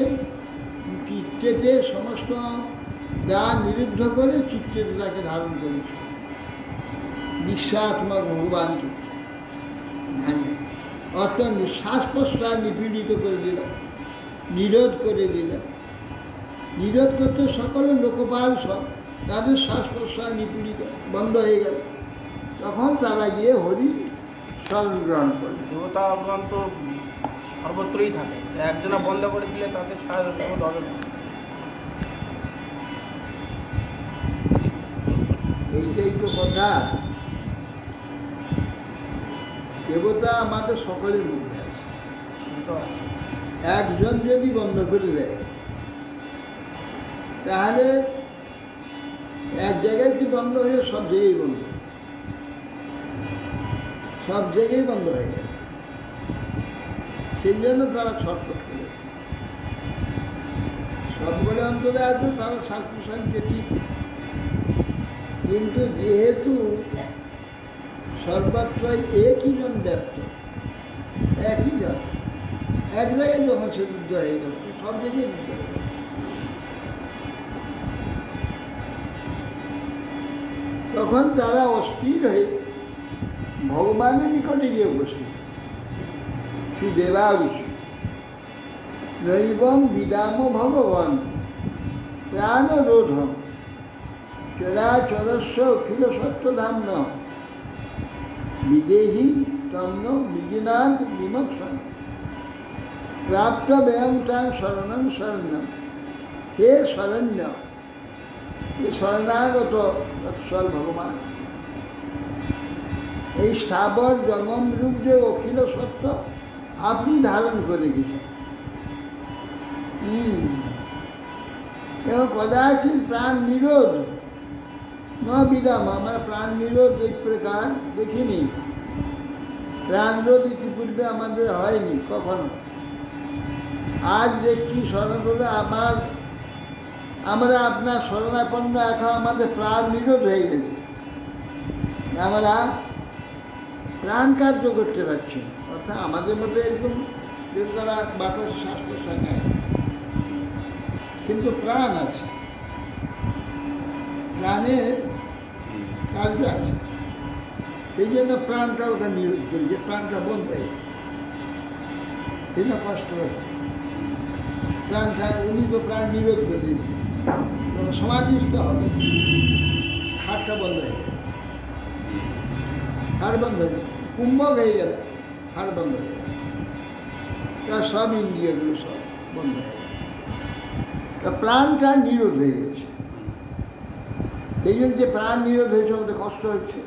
চিত্তেতে সমস্ত দা নিরুদ্ধ করে চিত্তেতে তাকে ধারণ করেছে, বিশ্বাত্মা ভগবানকে অর্থাৎ শ্বাস প্রশ্বাস নিপীড়িত করে দিল, নিরোধ করে দিল। নিরোধ করতে সকলে লোকপাল সব, তাদের শ্বাস প্রশ্বাস নিপীড়িত বন্ধ হয়ে গেল। তখন তারা গিয়ে হরি শরণ গ্রহণ করল। দেবতাগণ তো সর্বত্রই থাকে, একজনা বন্ধ করে দিলে তাতে সারা জগৎ হবে না। এইটাই তো কথা। দেবতা আমাদের সকলের মধ্যে আছে, সে তো আছে। একজন যদি বন্ধ করে দেয় তাহলে এক জায়গায় কি বন্ধ হয়ে সব জায়গায় বন্ধ, সব জায়গায় বন্ধ হয়ে যায়। সেই জন্য তারা ছটফট করে, সবগুলো অন্তরে আছে, তারা শ্বাস প্রশ্বাস পেটি। কিন্তু যেহেতু সর্বত্রই একই জন ব্যক্ত, একই জন, এক জায়গায় যখন সে যুদ্ধ হয়ে গেল, সব জায়গায় যুদ্ধ হয়ে গেল। তখন তারা অস্থির হয়ে ভগবানের নিকটে গিয়ে উপস্থিত। শ্রী দেবাবিষু নৈবম বিদাম ভগবান প্রাণ রোধম চরাচরস্য অখিল সত্যধাম্ন বিদেহী তন্ন বিজিনাথ বিমোক্ষণ প্রাপ্ত ব্যয়ং তাং শরণং শরণ্যম। হে শরণ্য, এই শরণাগত তৎসল ভগবান, এই স্থাবর জগম রূপ যে অখিল সত্য আপনি ধারণ করে গেছেন। এবং কদাচিৎ প্রাণ নিরোধ ন বিদাম, আমরা প্রাণ নিরোধ এই প্রকার দেখিনি। প্রাণরোধ ইতিপূর্বে আমাদের হয়নি কখনো। আজ দেখছি স্মরণ হলে আমরা আপনার শরণাপন্ন, এখন আমাদের প্রাণ নিরোধ হয়ে গেছে, আমরা প্রাণ কার্য করতে পারছি না। অর্থাৎ আমাদের মধ্যে এরকম যে তারা বাতাস শ্বাস প্রশ্বাস নেয়, কিন্তু প্রাণ আছে, প্রাণের কার্য আছে। সেই জন্য প্রাণটা ওটা নিরোধ করি, যে প্রাণটা বন্ধ হয়ে যায়, সেই জন্য কষ্ট হচ্ছে। প্রাণটা উনি তো প্রাণ নিরোধ করে দিয়েছে, সমাধিস্থ হবে, হাড়টা বন্ধ হয়ে গেল, হাড় বন্ধ হয়ে গেল, কুম্ভক হয়ে গেল, হাড় বন্ধ হয়ে গেল, তার সব ইন্দ্রিয়গুলো সব বন্ধ হয়ে গেল, তা প্রাণটা নিরোধ হয়ে গেছে। সেই জন্য যে প্রাণ নিরোধ হয়েছে আমাদের কষ্ট হচ্ছে,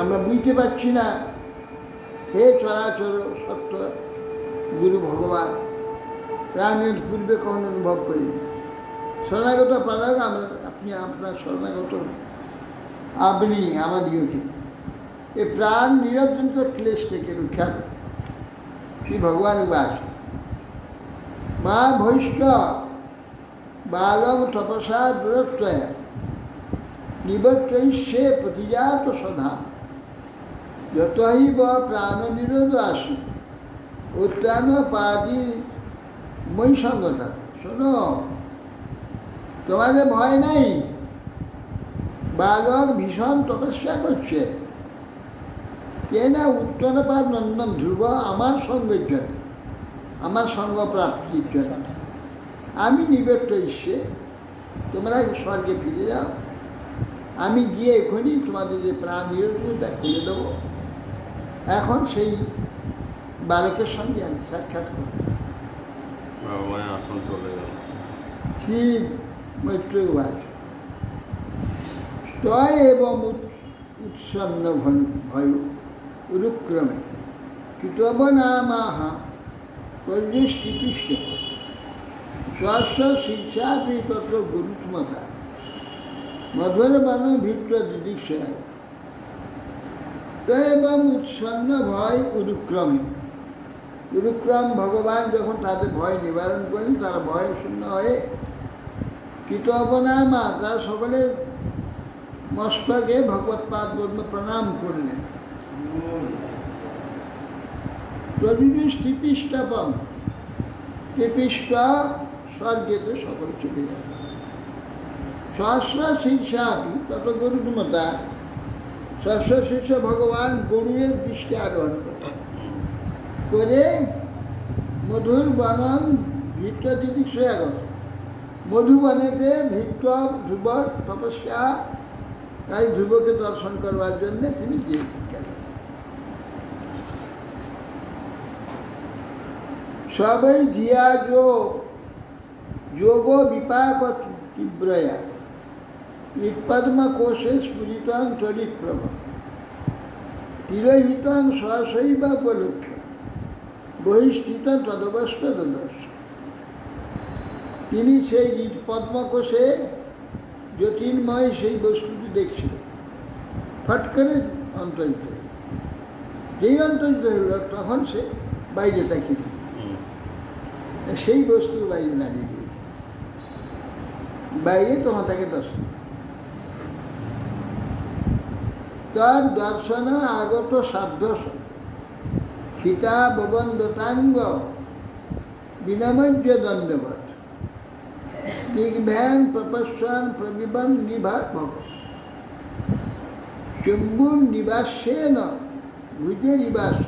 আমরা বুঝতে পারছি না। হে চরাচর সত্য গুরু ভগবান, প্রাণের পূর্বে কখন অনুভব করিনি। শরণাগত পালক আপনি, আপনার শরণাগত আপনি আমাদিগকে এই প্রাণ নিরঞ্জন্ত ক্লেশ থেকে রক্ষা করে। শ্রী ভগবান উবাস মা বৈষ্ণব বালম তপসা দূরত্বয়া নিবর্তয়িষ্যে প্রতিজাত সধা যতই বা প্রাণ নিরোধ আসি উত্তান পাদি মই সঙ্গতা। শোনো, তোমাদের ভয় নাই, বালক ভীষণ তপস্যা করছে, কে না উত্তনপাদ নন্দন ধ্রুব আমার সঙ্গের জন্য, আমার সঙ্গ প্রাপ্তির জন্য। আমি নিবৃত্ত ইচ্ছে, তোমরা স্বর্গে ফিরে যাও, আমি গিয়ে এখনই তোমাদের যে প্রাণ নিরোধটা খুলে দেবো। এখন সেই বালকের সঙ্গে আমি সাক্ষাৎ করব। ভগবানের আসন চলে গেল। শ্রী মৈত্র উবাচ স্তয় এবং উৎসন্ন ভয় উরুক্রমে কৃতবনামাহা পরিষ্কৃষ্ট স্বস্ব শিক্ষাপি তত্র গুরুত্মতা মধুর বন ভিত্র দিদিক্ষায় তো এবং উৎসন্ন ভয় উরুক্রমে। উরুক্রম ভগবান যখন তাদের ভয় নিবারণ করেন, তারা ভয় শূন্য হয়ে কৃতবনামা, তারা সকলে মস্তকে ভগবৎপাদ পদ্ম প্রণাম করলেন। প্রভৃতি স্থিতিষ্টাপম টিপিষ্টা স্বর্গেতে সকল চলে যাবে। সহস্র শীর্ষাপি তত গরুমতা, সহস্র শীর্ষ ভগবান গরুরের দৃষ্টি আরোহণ করে মধুর বনম ভিত্ত দিদি সয়াগত, মধুবনেতে ভিত্ত ধ্রুব তপস্যা, তাই ধ্রুবকে দর্শন করবার জন্য তিনি গেলেন। সবই ধিয়া যোগ বিপাক তীব্রয়া পদ্ম কোষে স্ফুরিতং চরিত্রম তিরোহিতং সহসৈব উপলক্ষ বহিষ্ঠিত তদবস্থ দদর্শ। তিনি সেই পদ্মকোষে জ্যোতির্ময় সেই বস্তুটি দেখছিলেন। ফট করে অন্তরিত হল। যেই অন্তরিত হল তখন সে বাইরে তাকিয়ে সেই বস্তু বাইরে দাঁড়িয়ে রয়েছে। বাইরে তখন তাকে দর্শন, তার দর্শন আগত সাধ্য সীতা ববন্দতাঙ্গ বিনমজ্য দণ্ডবত দিগ্ভ্যাং প্রপশ্যান প্রবিবন নিভাত ভগ চুম্বুর নিবাসেন ভুজে নিবাস।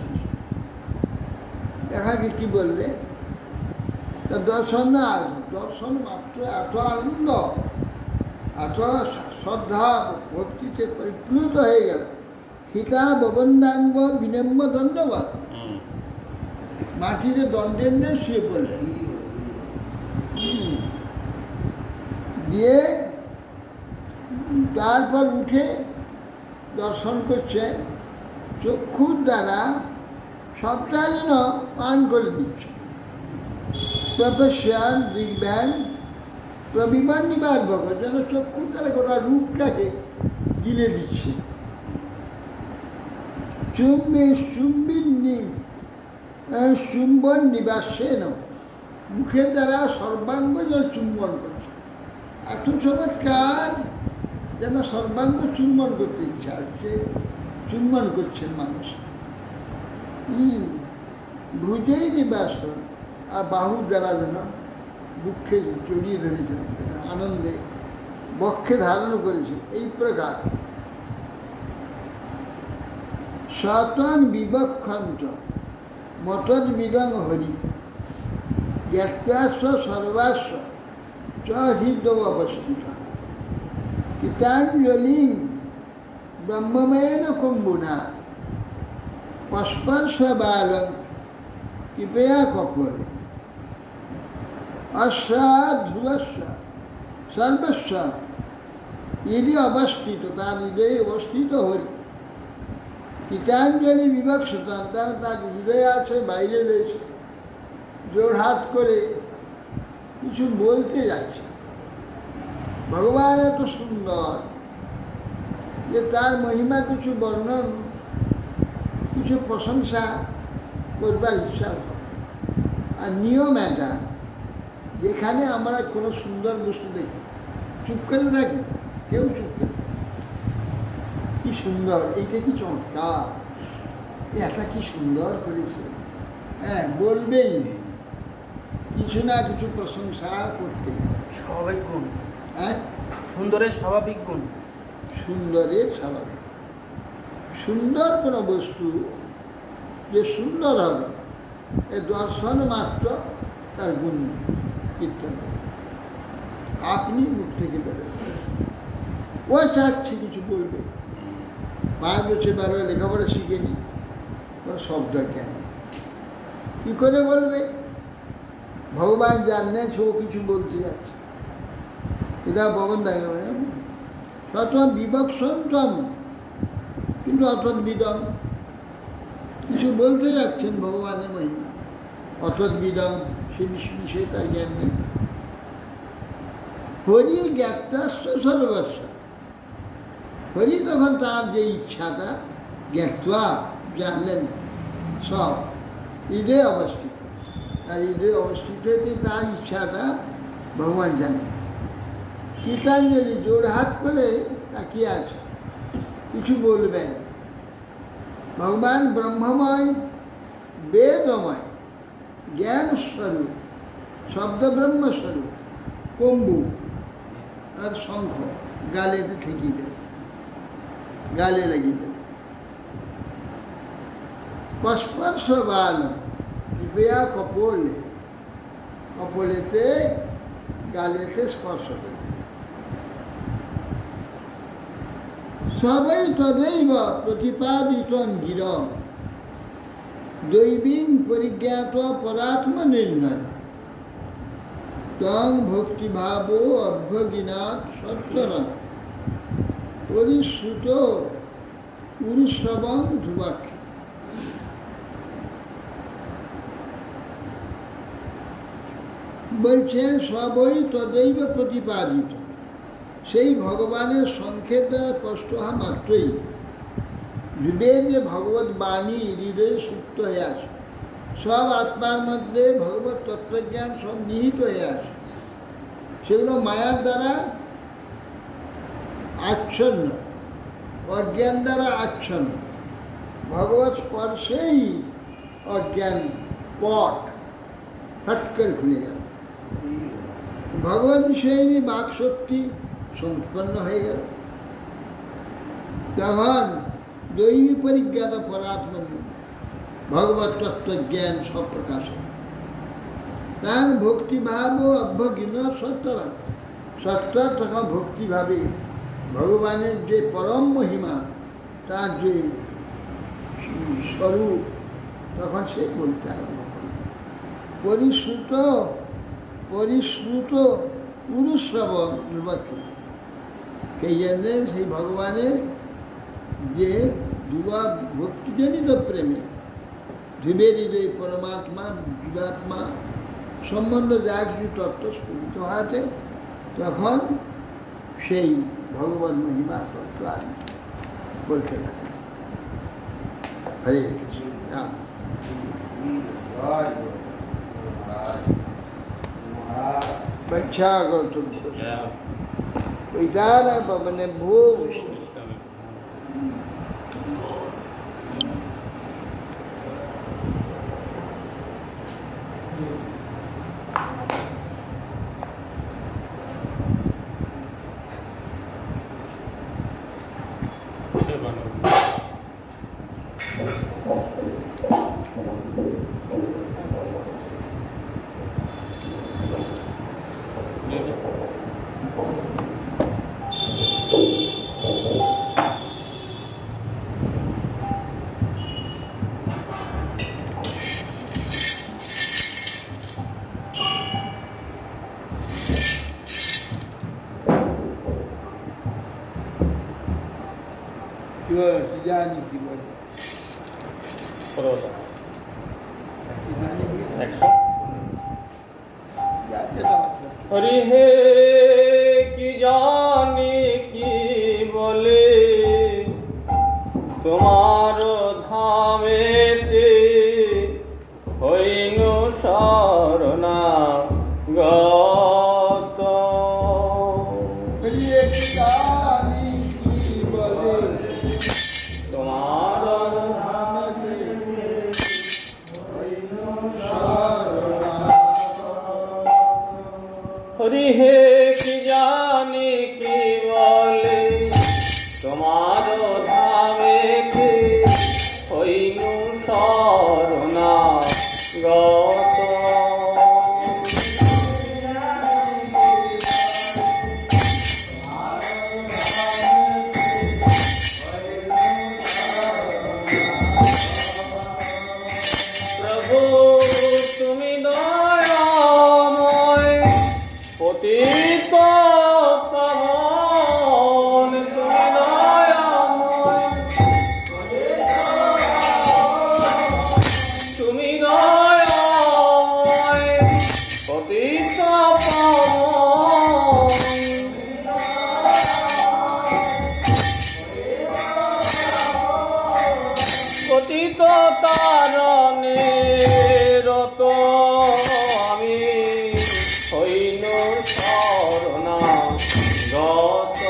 এখানে কি বললে? দর্শন দর্শন মাত্র এত আনন্দ, এত শ্রদ্ধা ভক্তিতে পরিপ্লুত হয়ে গেল। সীতা ববন্দাঙ্গ বিনম্য দণ্ডবাদ, মাটিতে দণ্ডের নিয়ে শুয়ে পড়লেন। দিয়ে তারপর উঠে দর্শন করছেন, চক্ষুর দ্বারা সবটা যেন পান করে দিচ্ছে। প্রপশ্যান দিগ্ভ্যাং প্রবিমান নিবার ভগ, যেন চক্ষুর দ্বারা গোটা রূপটাকে গিলে দিচ্ছে। চুম্বন নিবাসেন, মুখের দ্বারা সর্বাঙ্গ যেন চুম্বন করছে। এত চমৎকার, যেন সর্বাঙ্গ চুম্বন করতে ইচ্ছা হচ্ছে, চুম্বন করছেন মানুষ। ভুজেই নিবাস, আর বাহুর দ্বারা যেন দুঃখে জড়িয়ে ধরেছেন, আনন্দে বক্ষে ধারণ করেছে। এই প্রকার শতং বিবক্ষন্ত মতদ বিদং হরি জ্ঞাস্ব সর্বাস্ব চ হৃদব অবস্থিত গীতাঞ্জলিং ব্রহ্মময়েন কুম্ভুনা পস্পর্শ বালং কৃপয়া কপরে অস্বাধ্রুবস্ব সর্বস্ব হৃদয় অবস্থিত, তার হৃদয়ে অবস্থিত হরি। গীতাঞ্জলি বিবক্ষিত, তার হৃদয়ে আছে, বাইরে রয়েছে। জোর হাত করে কিছু বলতে যাচ্ছে। ভগবান এত সুন্দর যে তার মহিমা কিছু বর্ণন, কিছু প্রশংসা করবার ইচ্ছা। আর নিয়ম এটা, যেখানে আমরা কোনো সুন্দর বস্তু দেখি চুপ করে থাকি, কেউ চুপ করে, কি সুন্দর, এইটা কি চমৎকার, এটা কি সুন্দর করেছে, হ্যাঁ বলবেই, কিছু না কিছু প্রশংসা করতে। স্বাভাবিক গুণ, হ্যাঁ সুন্দরের স্বাভাবিক গুণ। সুন্দরের স্বাভাবিক, সুন্দর কোনো বস্তু যে সুন্দর হবে, এ দর্শন মাত্র তার গুণ কীর্তন আপনি মুখ থেকে বেরোবে। ও চাচ্ছে কিছু বলবে, 5 বছর বারো লেখাপড়া শিখেনি, কোনো শব্দ কেন, কী করে বলবে? ভগবান জানলেন সে কিছু বলতে যাচ্ছে। এটা ভগবান দেখা প্রথম বিবক্ষন্তম, কিন্তু অতদ্বিদম, কিছু বলতে যাচ্ছেন ভগবানের মহিমা, অতদ্বিদম, সে বিষয়ে তার জ্ঞান নেই। হরি জ্ঞাত্বাস্য সর্বস্ব, হরি তখন তার যে ইচ্ছাটা জ্ঞাত্বা জানলেন, সব হৃদয়ে অবস্থিত, তার হৃদয়ে অবস্থিত হয়েছে, তার ইচ্ছাটা ভগবান জানেন। গীতাঞ্জলি জোর হাত করে তাকিয়ে আছে, কিছু বলবেন। ভগবান ব্রহ্মময়, বেদময়, জ্ঞান স্বরূপ, শব্দ ব্রহ্মস্বরূপ, কম্বু আর শঙ্খ গালেতে ঠেকিয়ে দেবে, গালে লাগিয়ে দেবে। পস্পর্শ বাল কৃপয়া কপোলে, কপোলেতে গালেতে স্পর্শ করে। সবাই তदैব প্রতিপাদিতং গিরম দৈবীং পরিজ্ঞাত পরাত্ম নির্ণয় তং ভক্তিভাব অভ্যগিনাথ সত্যরং পরিশ্রুত উরুশ্রবং ধ্রুবাক্ষ। বলছেন সবই তदैব প্রতিপাদিত, সেই ভগবানের সংক্ষেপ দ্বারা স্পষ্ট হওয়া মাত্রই হৃদয়ে যে ভগবত বাণী হৃদয়ে সুপ্ত হয়ে আছে, সব আত্মার মধ্যে ভগবত তত্ত্বজ্ঞান সব নিহিত হয়ে আছে, সেগুলো মায়ার দ্বারা আচ্ছন্ন, অজ্ঞান দ্বারা আচ্ছন্ন। ভগবত স্পর্শেই অজ্ঞান পট ফট করে খুলে গেল, ভগবত বিষয়ে নিয়ে বাক শক্তি সম্পন্ন হয়ে গেল। তখন দৈবী পরিজ্ঞাত পরাত্ম ভগবত তত্ত্বজ্ঞান সব প্রকাশ হয়। তার ভক্তিভাব অভ্যগিন সত্তরা, সত্তর তখন ভক্তিভাবে ভগবানের যে পরম মহিমা, তার যে স্বরূপ, তখন সে বলতে আরম্ভ করে। পরিশ্রুত পরিশ্রুত উরুশ্রবণ দুর্বাক্য, সেই জন্যে সেই ভগবানের যে দুবা ভক্তিজনিত প্রেমে ধীরে ধীরে পরমাত্মা জীবাত্মা সম্বন্ধ যা কিছু তত্ত্ব স্ফুরিত হওয়াতে তখন সেই ভগবান মহিমা তত্ত্ব আর বলতে লাগে। হরে কৃষ্ণ রাম। बच्चा गौतम विदान पवन भू जानी की बोले हरि हे की जानी की बोले तुम्हार धामेते হইনু শরণা গত। जानी की बोले তোমার হরি হে কি জানি কি বলে তোমার ধামেতে হইনু শরণা গত। প্রভু তুমি দয়াময় পতিত পাবন, তুমি দয়াময়, তুমি দয়াময় পতিত পাবন। পতিত তারণে রত আমি হইনু শরণা গত।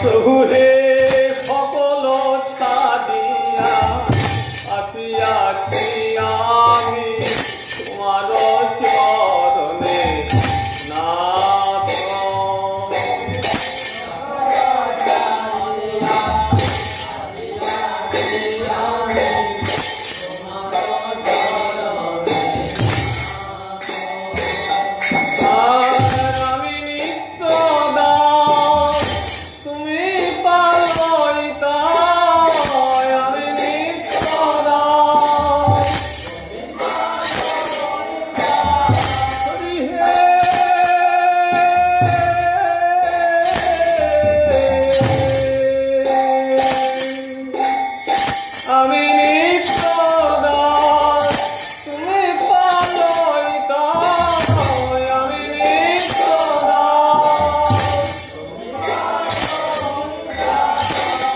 প্রভু হে সকল ছাড়িয়া আসিয়াছি আমি তোমার চরণে নাথ। আমি নিত্য দাস, তুমি পালয়িতা। আমি নিত্য দাস, হরি হে। আমি নিত্য দাস, তুমি পালয়িতা। আমি নিত্য দাস,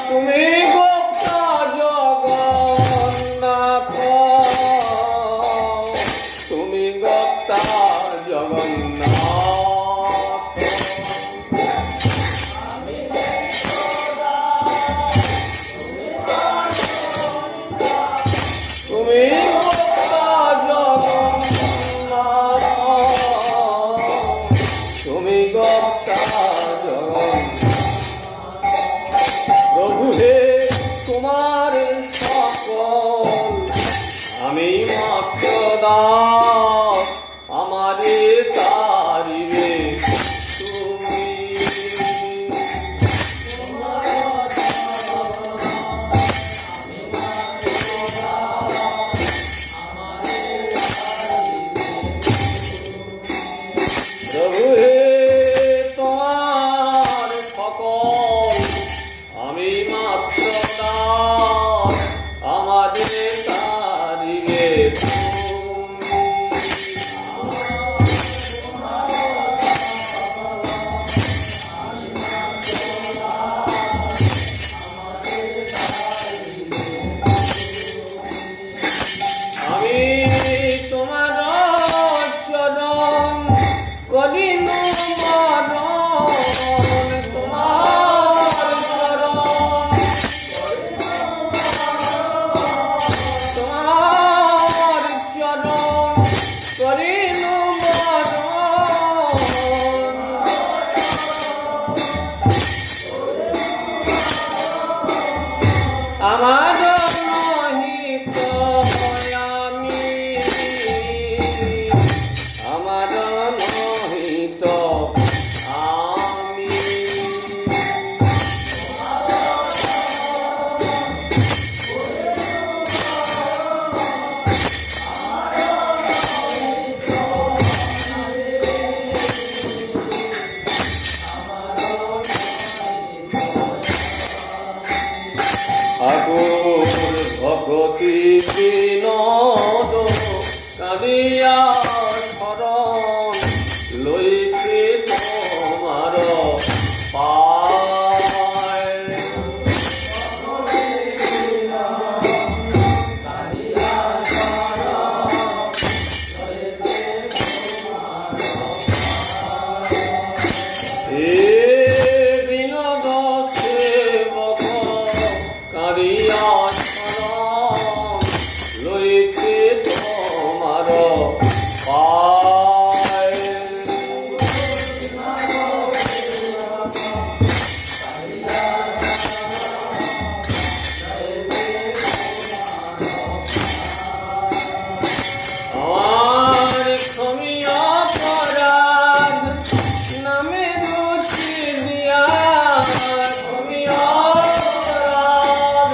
তুমি গোপ্তা জগন্নাথ। তুমি গোপ্তা জগন্নাথ। তুমি গোপ্তা জগন্নাথ। তুমি গোপ্তা জগন্নাথ। প্রভু হে তোমার সকল আমি মাত্র দাস, আমারে তারিবে তুমি। প্রভু হে তোমার সকল আমি মাত্র দাস, আমাদের তারিবে তুমি। আমি তোমার চরণ করিনু মরণ, তোমার চরণ, তোমার চরণ করিনু মরণ। আমার নহিত আমি, আমার নহিত আমি। ঠাকুর ভগতি বিনোদ কাঁদিয়া শরণ লইতে তোমার পায়। হে বিনোদ সেবক কাঁদিয়া শরণ লইতে তোমার পায়। আমার ক্ষমিয়া অপরাধ নামে রুচি দিয়া, ক্ষমিয়া অপরাধ।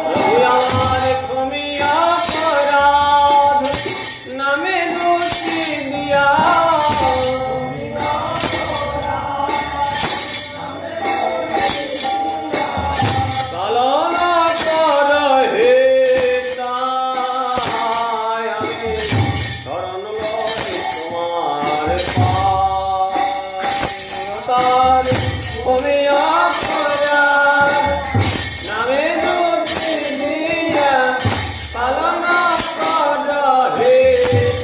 প্রভু আমার ক্ষমিয়া অপরাধ নামে রুচি দিয়া। চালনা কর হে তাই, আমি শরণ লই তোমার পায়। তুমি অপরাধ নামে রুচি দিয়া, চালনা কর হে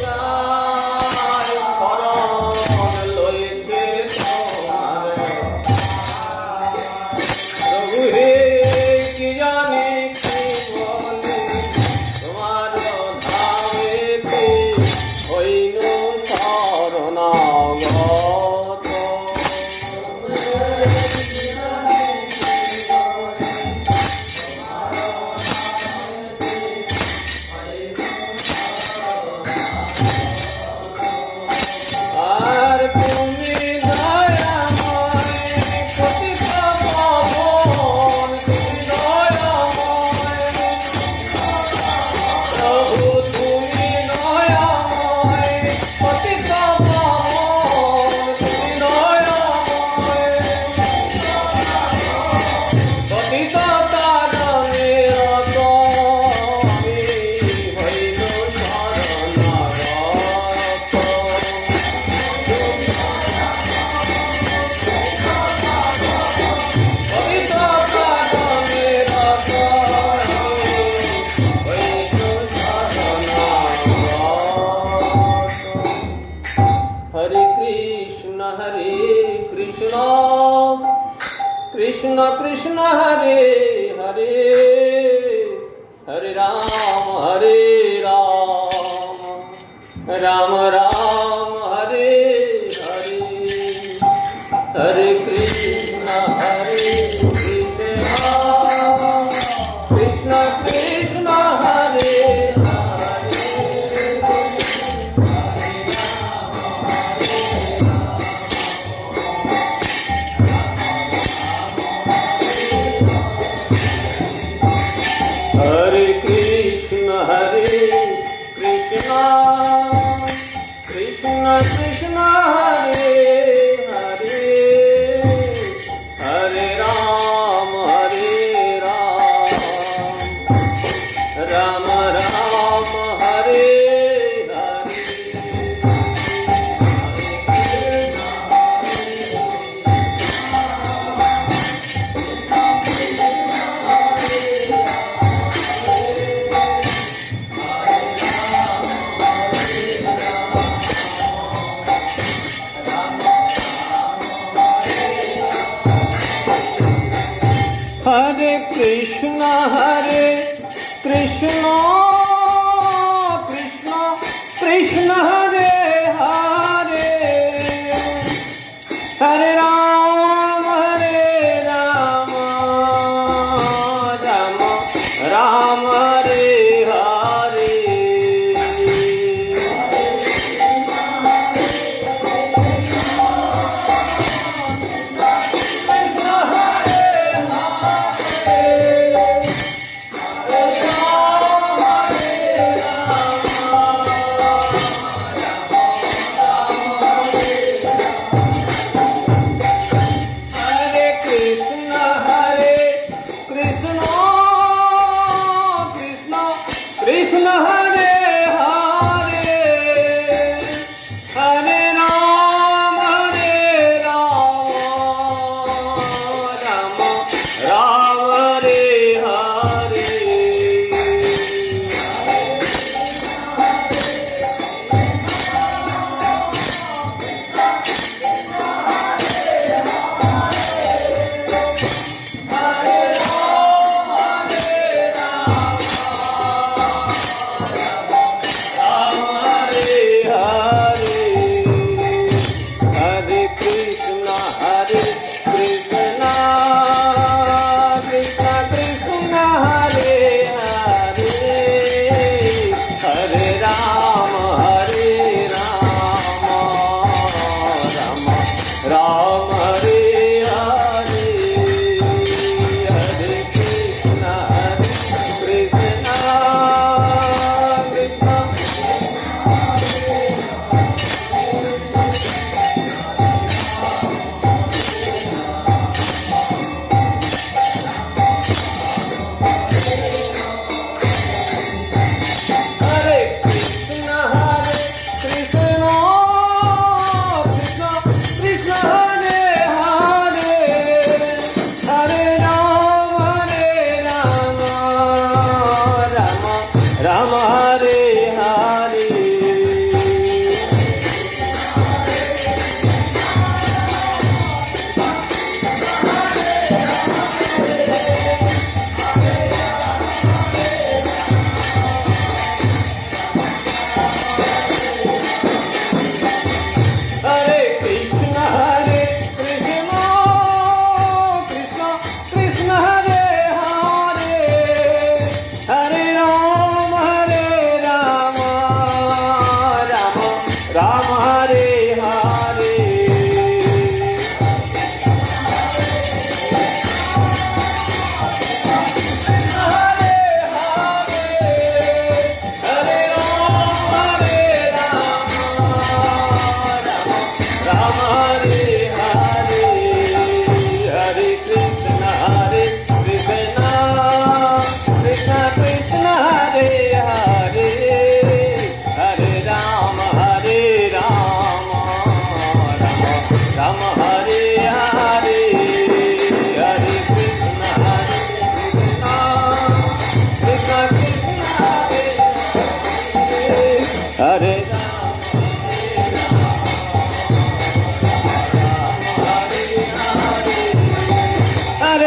তাই, শরণ লইতে তোমার कृष्ण कृष्ण हरे हरे हरे राम राम राम हरे हरे हरे कृष्ण कृष्ण कृष्ण हरे हरे कृष्ण कृष्ण कृष्ण हरे हरे हरे राम राम राम हरे हरे हरे कृष्ण कृष्ण कृष्ण हरे हरे हरे राम राम राम हरे हरे कृष्ण हरे हरे हरे राम राम हरे हरे हरे कृष्ण कृष्ण कृष्ण हरे हरे हरे राम राम हरे हरे हरे कृष्ण कृष्ण हरे कृष्ण कृष्ण कृष्ण हरे हरे हरे राम राम हरे हरे हरे कृष्ण कृष्ण कृष्ण हरे हरे हरे राम राम हरे हरे हरे हरे राम राम हरे हरे हरे कृष्ण कृष्ण कृष्ण हरे हरे हरे राम राम हरे हरे हरे कृष्ण कृष्ण कृष्ण हरे हरे हरे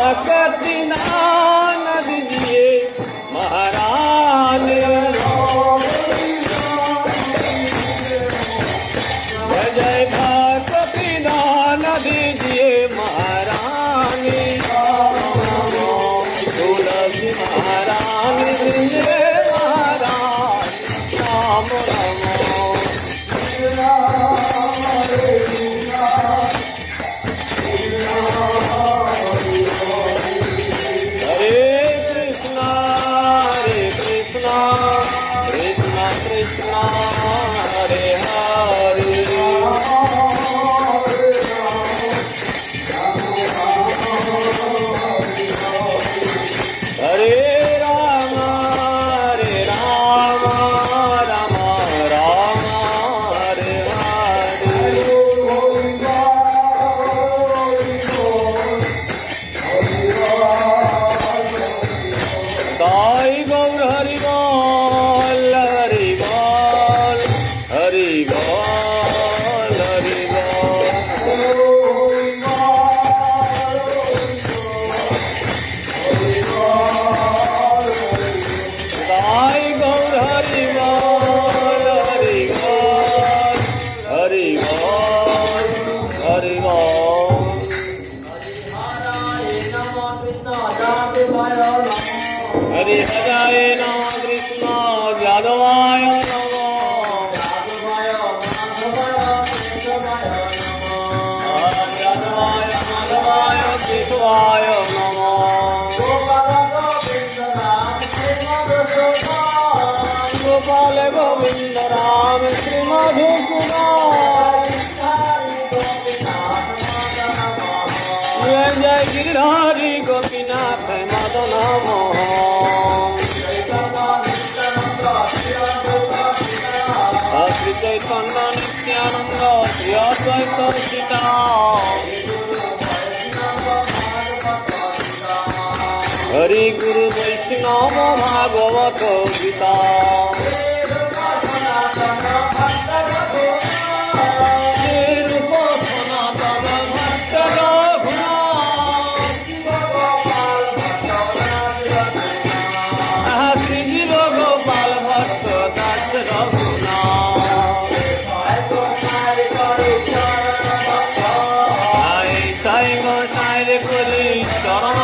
भक्ति नानद जिए महारानी ब्रिज रे महारानी राम राम हरे कृष्णा कृष्णा कृष्णा हरे हरे हरे राम राम राम हरे हरे साई गौर हरि बोल हरि बोल हरि बोल हरि बोल साई गौर हरि बोल हरि बोल हरि बोल हरि बोल हरि हराय नमः कृष्ण यादवाय नमः यादवाय माधवाय केशवाय नमः गोपाल गोविंद राम श्री मधुसूदन जय जय गिरिधारी गोपीनाथ मदन मोहन श्री चैतन्य नित्यानंद श्री अद्वैत सीता हरि गुरु वैष्णव भागवत गीता रूप सनातन भक्त रघुनाथ श्री जीव गोपाल भक्त दास रघुनाथ साई गोसाई रे कोली चरण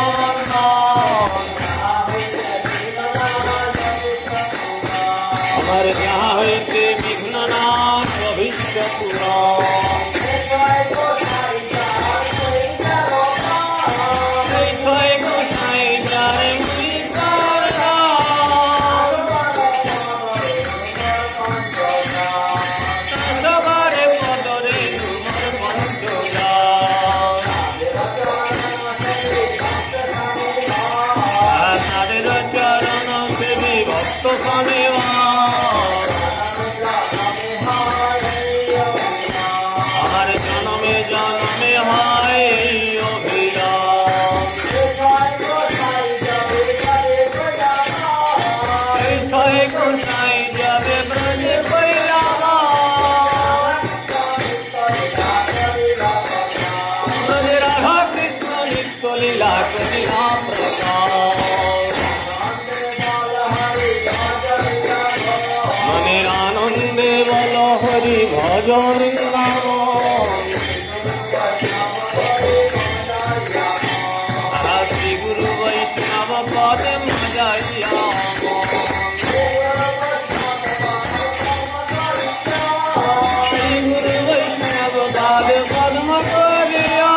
हमारे जहाँ होते विघ्ननाथ भविष्य पुराण गोसाई जाए सबारे पदरे তাদের চরণ সেবী ভক্ত আমার জনমে জনমে হয় অভিলাষ গোসাই যাবে ব্রজে পৈলা রাধা কৃষ্ণ নিত্য লীলা করিলা প্রকাশ মনের আনন্দে বল হরি ভজন শ্রী গুরু বৈষ্ণব পদে মজাইয়া শ্রী গুরু বৈষ্ণব পদে পদ্ম করিয়া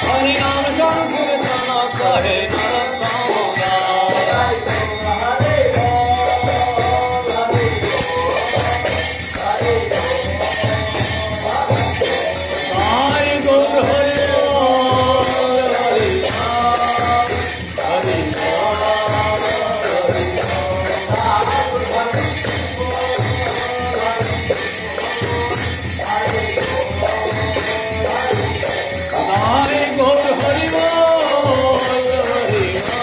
হরি নাম সংকীর্তন কহে हरि बोल हरि बोल हरि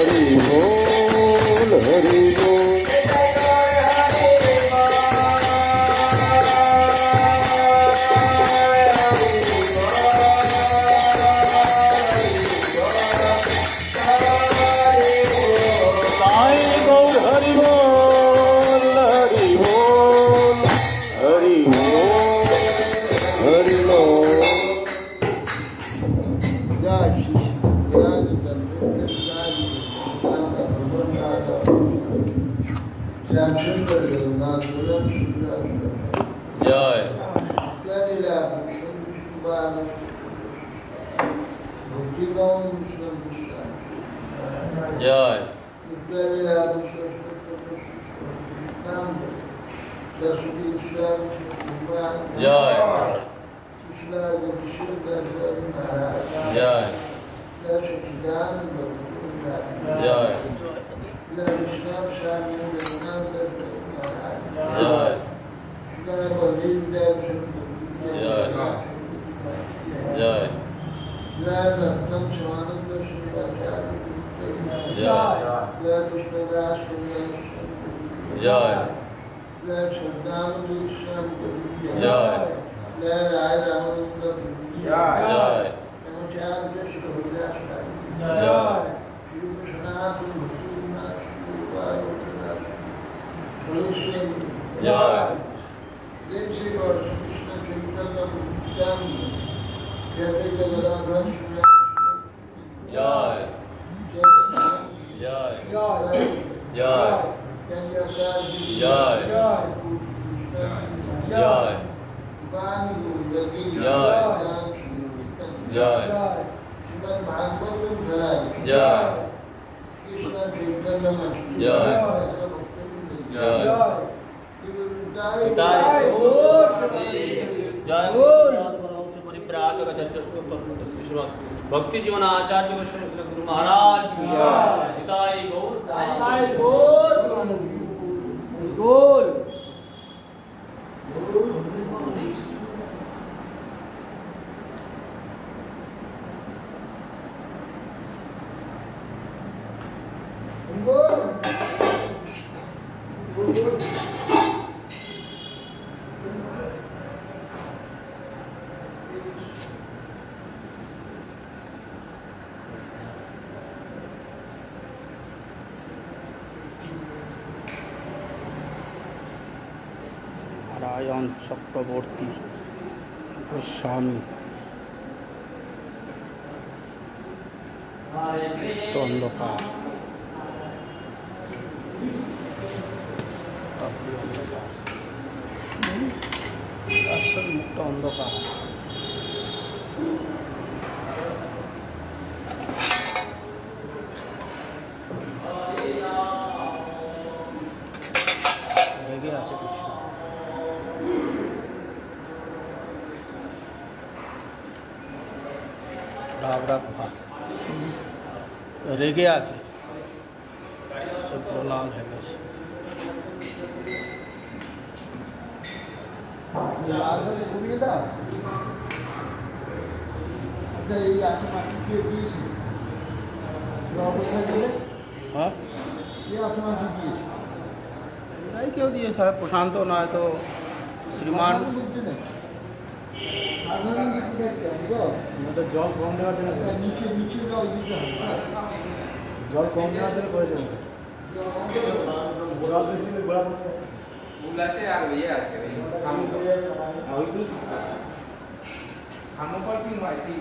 हरि बोल। साईं गौर हरि बोल, हरि बोल, हरि बोल, हरि बोल। जय श्री राज दंड राज श्याम सुंदर देवनाथ गुरम सुंदर जय प्यारीला भक्ति गौन जय प्यारीला नाम दसवी श्याम जय कृष्णा जगदीश्वर महाराज जय सच्चिदानंद जय श्याम श्याम महाराज जय बलदेव देव जय रत्नम शिवानंद शिवाचार्य जय कृष्णदास जय श्रद्धानंद श्याम जय राय रामानंद जय नमचार्य हरिदास जय श्री कृष्णनाथ भक्तिनाथ जय देव श्री कृष्ण चैतन्य नित्यानंद जय जगदाधर जय जय जय जय जय भक्ति जीवन आचार्य गुरु महाराज की जय। हिताय गौर নারায়ণ চক্রবর্তী গোস্বামী অন্ধকার আসল মুখটা অন্ধকার রেগে আছে কৃষ্ণ রাগ রাগ ভাব রেগে আছে সেগুলো লাল হয়ে গেছে কবিতা এই আত্মা কে দিয়েছে অবস্থা গেলে হ্যাঁ এই আত্মা কি দিয়েছে এটাই কেউ দিয়ে সাহেব প্রশান্ত নয় তো শ্রীমান সাধারণ দিক দেখতে হবে জল কম দেওয়ার জন্য নিচে নিচে জল দিতে হবে জল কম দেওয়ার জন্য করে দেবো গোড়া বেশি গোড়া ফুল আছে আর ইয়ে আছে ওই থার্মোকল কি হয় সেই